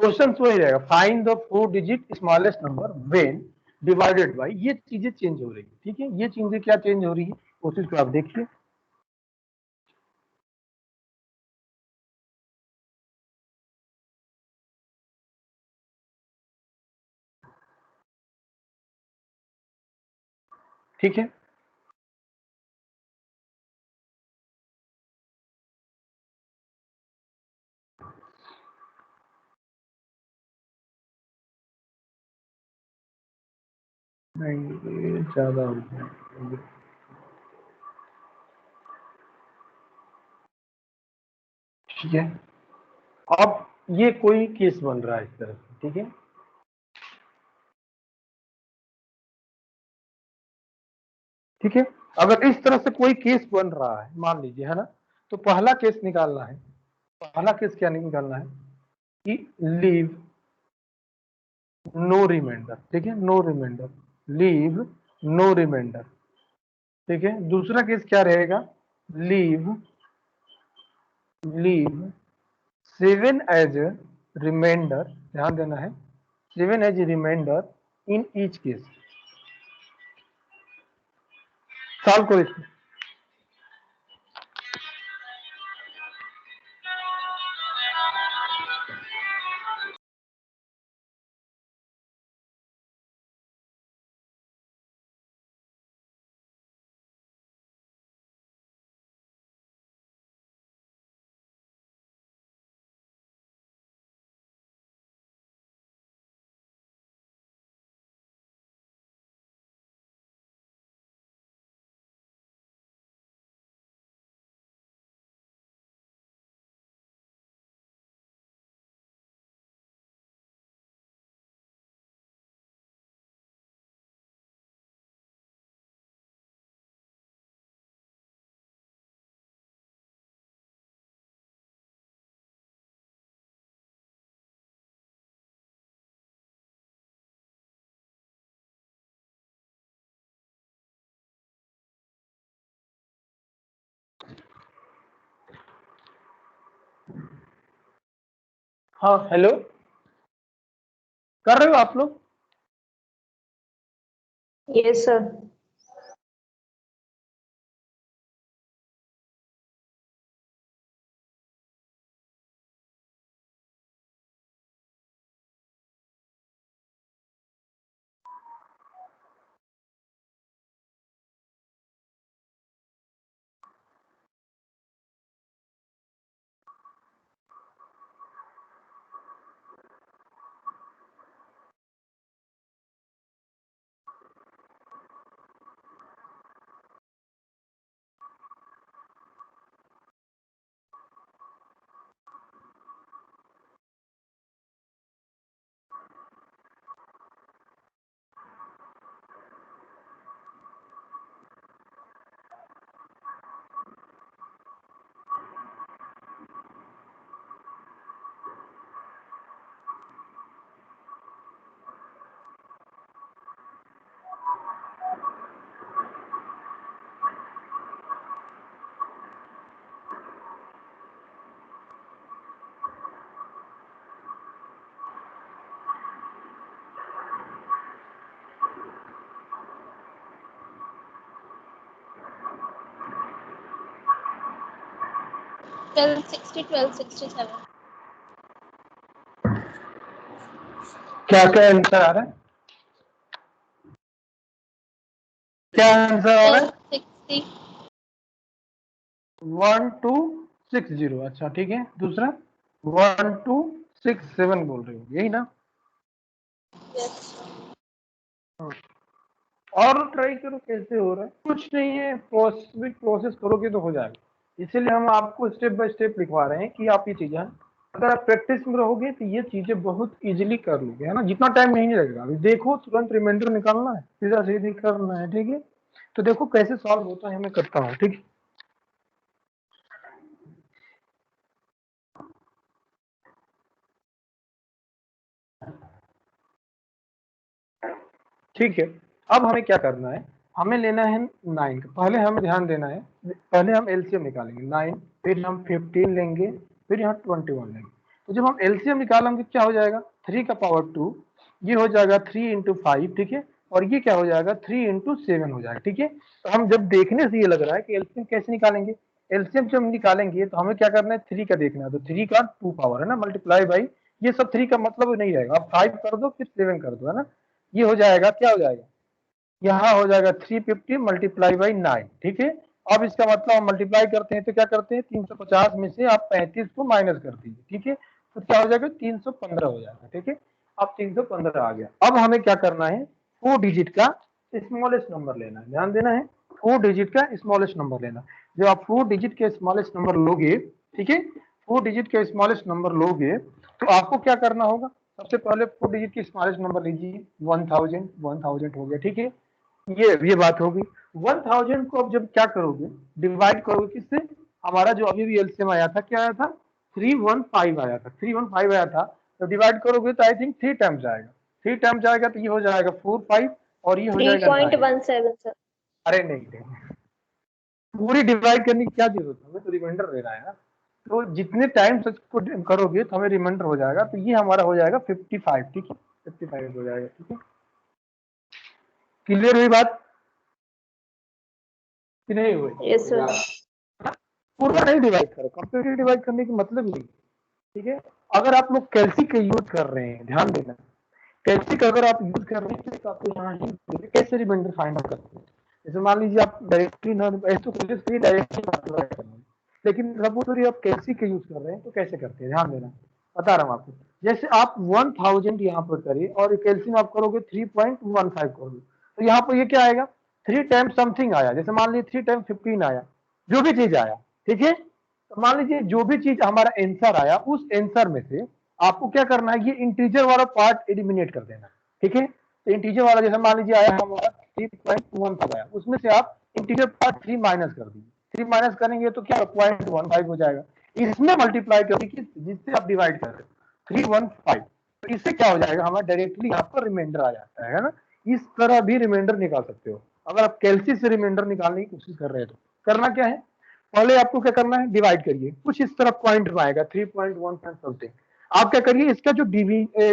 क्वेश्चन वही रहेगा, find the 4 digit smallest number when divided bye, ये चीजें चेंज हो रही है, ठीक है, ये चीजें क्या चेंज हो रही है, कोशिश को आप देखिए। ठीक है, नहीं ये ज्यादा हो गया, ठीक है। अब ये कोई केस बन रहा है इस तरह से, ठीक है, ठीक है। अगर इस तरह से कोई केस बन रहा है मान लीजिए, है ना, तो पहला केस निकालना है, पहला केस क्या निकालना है कि लीव नो रिमाइंडर, ठीक है, no reminder, leave no reminder, ठीक है। दूसरा केस क्या रहेगा, लीव लीव 7 एज रिमाइंडर, ध्यान देना है, 7 as remainder in each case. Solve करो इसको। हाँ हेलो, कर रहे हो आप लोग। Yes sir. 1260, 1267. क्या क्या आंसर आ रहा है? क्या आंसर आ रहा है? 1260. 1260। अच्छा ठीक है, दूसरा 1267 बोल रहे हो, यही ना? Yes. और ट्राई करो कैसे हो रहा है। कुछ नहीं है, प्रोसेस करोगे तो हो जाएगा। इसीलिए हम आपको स्टेप बाय स्टेप लिखवा रहे हैं कि आप ये चीजें, अगर आप प्रैक्टिस में रहोगे तो ये चीजें बहुत इजीली कर लोगे, है ना। जितना टाइम नहीं लगेगा। अभी देखो, तुरंत रिमाइंडर निकालना है, सीधा सीधी करना है, ठीक है। तो देखो कैसे सॉल्व होता है, मैं करता हूँ, ठीक है। ठीक है, अब हमें क्या करना है, हमें लेना है 9 का। पहले हमें ध्यान देना है, पहले हम एलसीएम निकालेंगे 9, फिर हम 15 लेंगे, फिर यहाँ 21 लेंगे। तो जब हम एलसीएम निकालेंगे क्या हो जाएगा, 3 का पावर 2, ये हो जाएगा 3 इंटू 5, ठीक है। और ये क्या हो जाएगा, 3 इंटू 7 हो जाएगा, ठीक है। तो हम जब देखने से ये लग रहा है कि एलसीएम कैसे निकालेंगे, एलसीएम जब निकालेंगे तो हमें क्या करना है, 3 का देखना है। तो 3 का 2 पावर है ना, मल्टीप्लाई बाई, ये सब 3 का मतलब नहीं रहेगा, अब 5 कर दो फिर 7 कर दो, है ना। ये हो जाएगा, क्या हो जाएगा, यहाँ हो जाएगा 350 मल्टीप्लाई बाई 9, ठीक है। अब इसका मतलब हम मल्टीप्लाई करते हैं तो क्या करते हैं, 350 में से आप 35 को माइनस कर दीजिए, ठीक है। तो क्या हो जाएगा, 315 हो जाएगा, ठीक है। अब 315 आ गया। अब हमें क्या करना है, 4 डिजिट का स्मॉलेस्ट नंबर लेना है, ध्यान देना है, 4 डिजिट का स्मॉलेस्ट नंबर लेना। जब आप 4 डिजिट के स्मॉलेस्ट नंबर लोगे, ठीक है, 4 डिजिट के स्मॉलेस्ट नंबर लोगे तो आपको क्या करना होगा, सबसे पहले 4 डिजिट की स्मॉलेस्ट नंबर लीजिए, 1000 हो गया, ठीक है। ये बात होगी। 1000 को अब जब क्या करोगे, डिवाइड करोगे किससे, हमारा जो अभी भी एलसीएम आया था, क्या आया था, 315 आया था, 315 आया था। तो डिवाइड करोगे तो आई थिंक 3 टाइम्स जाएगा, 3 टाइम्स जाएगा तो ये हो जाएगा 45 और ये हो जाएगा 9। 3.17 सर। अरे नहीं, पूरी डिवाइड करने की क्या जरूरत है, हमें तो रिमाइंडर देना है ना। तो जितने टाइम को करोगे तो हमें रिमाइंडर हो जाएगा, तो ये हमारा हो जाएगा 55, ठीक है, 55 हो जाएगा, ठीक है। क्लियर हुई बात कि नहीं हुई? Yes sir. पूरा नहीं डिवाइड करो, कंप्लीटली डिवाइड करने की मतलब नहीं, ठीक है। अगर आप लोग कैलसी का यूज कर रहे हैं, ध्यान देना, कैलसी का अगर आप यूज कर रहे हैं तो आपको यहाँ कैसे रिमाइंडर फाइंड आउट करते हैं। जैसे मान लीजिए आप डायरेक्टली ना, ऐसे डायरेक्टली, लेकिन सपोज आप कैलसी का यूज कर रहे हैं तो कैसे करते हैं, ध्यान देना, बता रहा हूँ आपको। जैसे आप 1000 यहाँ पर करिए और कैलसी में आप करोगे 3.15 करोगे, तो यहाँ पर ये क्या आएगा, 3 टाइम समथिंग आया। जैसे मान लीजिए 3 टाइम 15 आया, जो भी चीज आया, ठीक है। तो मान लीजिए जो भी चीज हमारा आंसर आया, उस आंसर में से आपको क्या करना है, ये इंटीजर वाला पार्ट एलिमिनेट कर देना, ठीक है। तो इंटीजर वाला जैसे मान लीजिए आया हमारा 3.15 आया, उसमें से आप इंटीजर पार्ट 3 माइनस कर दीजिए, 3 माइनस करेंगे तो क्या 0.15 हो जाएगा। इसमें मल्टीप्लाई करेंगे जिससे आप डिवाइड कर रहे हो 315, तो इससे क्या हो जाएगा, हमारा डायरेक्टली यहाँ पर रिमाइंडर आ जाता है ना। इस तरह भी रिमाइंडर निकाल सकते हो। अगर आप कैलसी से रिमाइंडर निकालने की कोशिश कर रहे हो तो करना क्या है, पहले आपको क्या करना है, डिवाइड करिए, कुछ इस तरह पॉइंट में आएगा 3.1 समथिंग। आप क्या करिए, इसका जो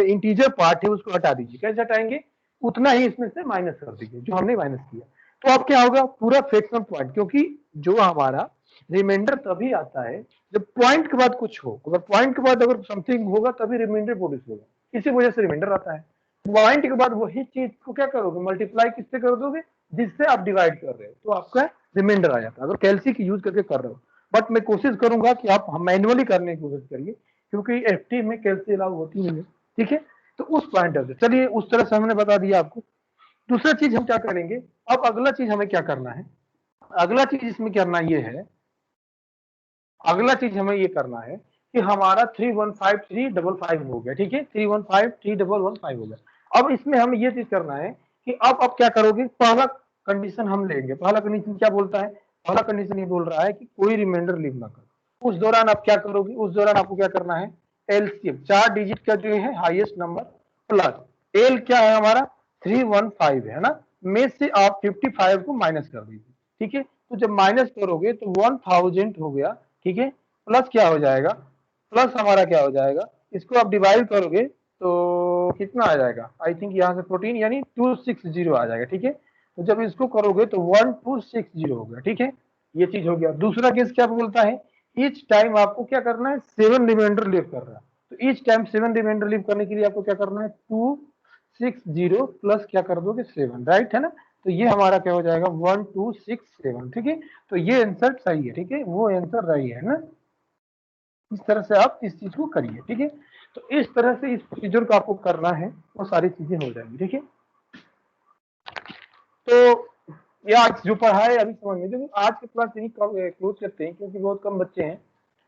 इंटीजर पार्ट है उसको हटा दीजिए। कैसे हटाएंगे, उतना ही इसमें से माइनस कर दीजिए जो हमने माइनस किया। तो अब क्या होगा, पूरा फ्रैक्शनल पॉइंट, क्योंकि जो हमारा रिमाइंडर तभी आता है जब पॉइंट के बाद कुछ हो। अगर पॉइंट के बाद अगर समथिंग होगा तभी रिमाइंडर प्रोड्यूस होगा, इसी वजह से रिमाइंडर आता है। पॉइंट के बाद वही चीज को क्या करोगे, मल्टीप्लाई किससे कर दोगे, जिससे आप डिवाइड कर रहे हो, तो आपका रिमाइंडर आ जाता है, अगर कैलसी की यूज करके कर रहे हो। बट मैं कोशिश करूंगा कि आप मैनुअली करने की कोशिश करिए, क्योंकि एफटी में कैलसी अलाउ होती नहीं है, ठीक है। तो उस पॉइंट से चलिए, उस तरह से हमने बता दिया आपको। दूसरा चीज हम क्या करेंगे, अब अगला चीज हमें क्या करना है, अगला चीज इसमें करना ये है, अगला चीज हमें ये करना है कि हमारा 315355 हो गया, ठीक है, 315355 हो गया। अब इसमें हमें ये चीज करना है कि अब क्या करोगे, पहला कंडीशन हम लेंगे। पहला कंडीशन क्या बोलता है, पहला कंडीशन ये बोल रहा है कि कोई रिमाइंडर लीव ना करो। उस दौरान आप क्या करोगे, उस दौरान आपको क्या करना है, एलसीएम 4 डिजिट का जो है हाईएस्ट नंबर प्लस एल क्या है हमारा 315 है ना, में से आप 55 को माइनस कर दीजिए, ठीक है। तो जब माइनस करोगे तो 1000 हो गया, ठीक है, प्लस क्या हो जाएगा, प्लस हमारा क्या हो जाएगा, इसको आप डिवाइड करोगे तो कितना आ जाएगा, आई थिंक यहाँ से 14 यानी 260 आ जाएगा, ठीक है। तो जब इसको करोगे तो 1260 हो गया, ठीक है, ये चीज हो गया। दूसरा केस क्या बोलता है ईच टाइम आपको क्या करना है, 7 रिमाइंडर लीव कर रहा है। तो ईच टाइम 7 रिमाइंडर लीव करने के लिए आपको क्या करना है, 260 प्लस क्या कर दोगे 7, राइट है ना। तो ये हमारा क्या हो जाएगा 1267, ठीक है। तो ये आंसर सही है, ठीक है, वो आंसर सही है ना। इस तरह से आप इस चीज को करिए, ठीक है। तो इस तरह से इस प्रोसीजर को आपको करना है, वो सारी चीजें हो जाएंगी, ठीक है। तो ये आज जो पढ़ा है अभी समझ में, देखो आज की क्लास यही क्लोज करते हैं क्योंकि बहुत कम बच्चे हैं।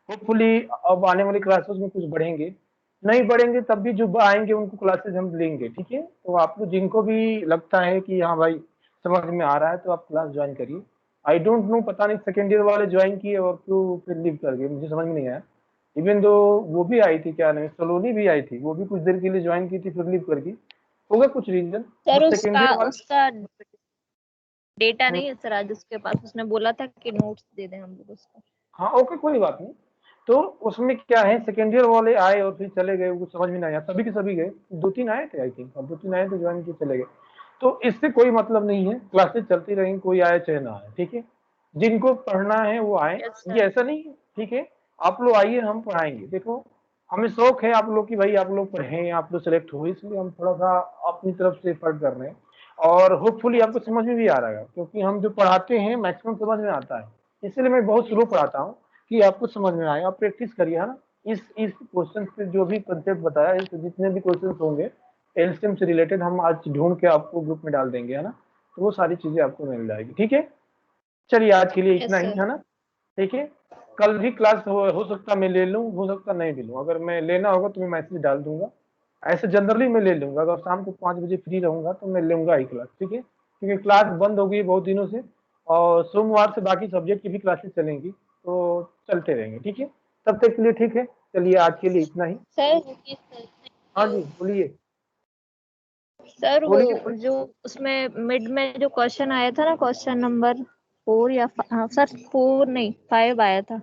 होपफुली अब आने वाली क्लासेस में कुछ बढ़ेंगे, नहीं बढ़ेंगे तब भी जो आएंगे उनको क्लासेस हम लेंगे, ठीक है। तो आप लोग जिनको भी लगता है कि हाँ भाई समझ में आ रहा है तो आप क्लास ज्वाइन करिए। आई डोंट नो, पता नहीं सेकेंड ईयर वाले ज्वाइन किए और क्यों फिर लीव कर गए, मुझे समझ में नहीं आया। इवन दो वो भी आई थी, क्या नाम है, सलोनी भी आई थी, वो भी कुछ देर के लिए ज्वाइन की थी फिर लीव कर गई, होगा कुछ रीजन। सर सेकेंड उसका ईयर वाले उसका डेटा नहीं है सर आज उसके पास, उसने बोला था कि नोट्स दे दें हम लोग उसको। हाँ ओके कोई बात नहीं। तो उसमें क्या है, सेकेंड ईयर वाले आए और फिर चले गए, कुछ समझ में नहीं आया, सभी के सभी गए, 2-3 आए थे आई थिंक, और 2-3 आए थे ज्वाइन किए चले गए। तो इससे कोई मतलब नहीं है, क्लासेस चलती रहेंगी, कोई आए चाहे ना आए, ठीक है। जिनको पढ़ना है वो आए, यस ये सर। ऐसा नहीं है, ठीक है। आप लोग आइए, हम पढ़ाएंगे। देखो हमें शौक है आप लोग की, भाई आप लोग पढ़ें, आप लोग सेलेक्ट हो, इसलिए हम थोड़ा सा अपनी तरफ से एफर्ट कर रहे हैं। और होपफुली आपको समझ में भी आ रहा है क्योंकि हम जो पढ़ाते हैं मैक्सिमम समझ में आता है, इसलिए मैं बहुत स्लो पढ़ाता हूँ कि आपको समझ में आए। आप प्रैक्टिस करिए, है ना। इस क्वेश्चन पे जो भी कंसेप्ट बताया, इस जितने भी क्वेश्चन होंगे एलसीएम से रिलेटेड, हम आज ढूंढ के आपको ग्रुप में डाल देंगे, है ना। तो वो सारी चीजें आपको मिल जाएगी, ठीक है। चलिए आज के लिए यस इतना ही, सर। है ना। ठीक है, कल भी क्लास हो सकता मैं ले लूँ, हो सकता नहीं ले लूँ। अगर मैं लेना होगा तो मैं मैसेज डाल दूंगा। ऐसे जनरली मैं ले लूंगा, अगर शाम को 5 बजे फ्री रहूंगा तो मैं लूंगा ही क्लास, ठीक है। क्योंकि क्लास बंद हो गई है बहुत दिनों से, और सोमवार से बाकी सब्जेक्ट की भी क्लासेस चलेंगी, तो चलते रहेंगे, ठीक है। तब तक के लिए ठीक है, चलिए आज के लिए इतना ही। सर हाँ जी बोलिए। सर वो बोलिए बोलिए। जो उसमें मिड में जो क्वेश्चन आया था ना, क्वेश्चन नंबर 4 या हाँ सर 4 नहीं 5 आया था।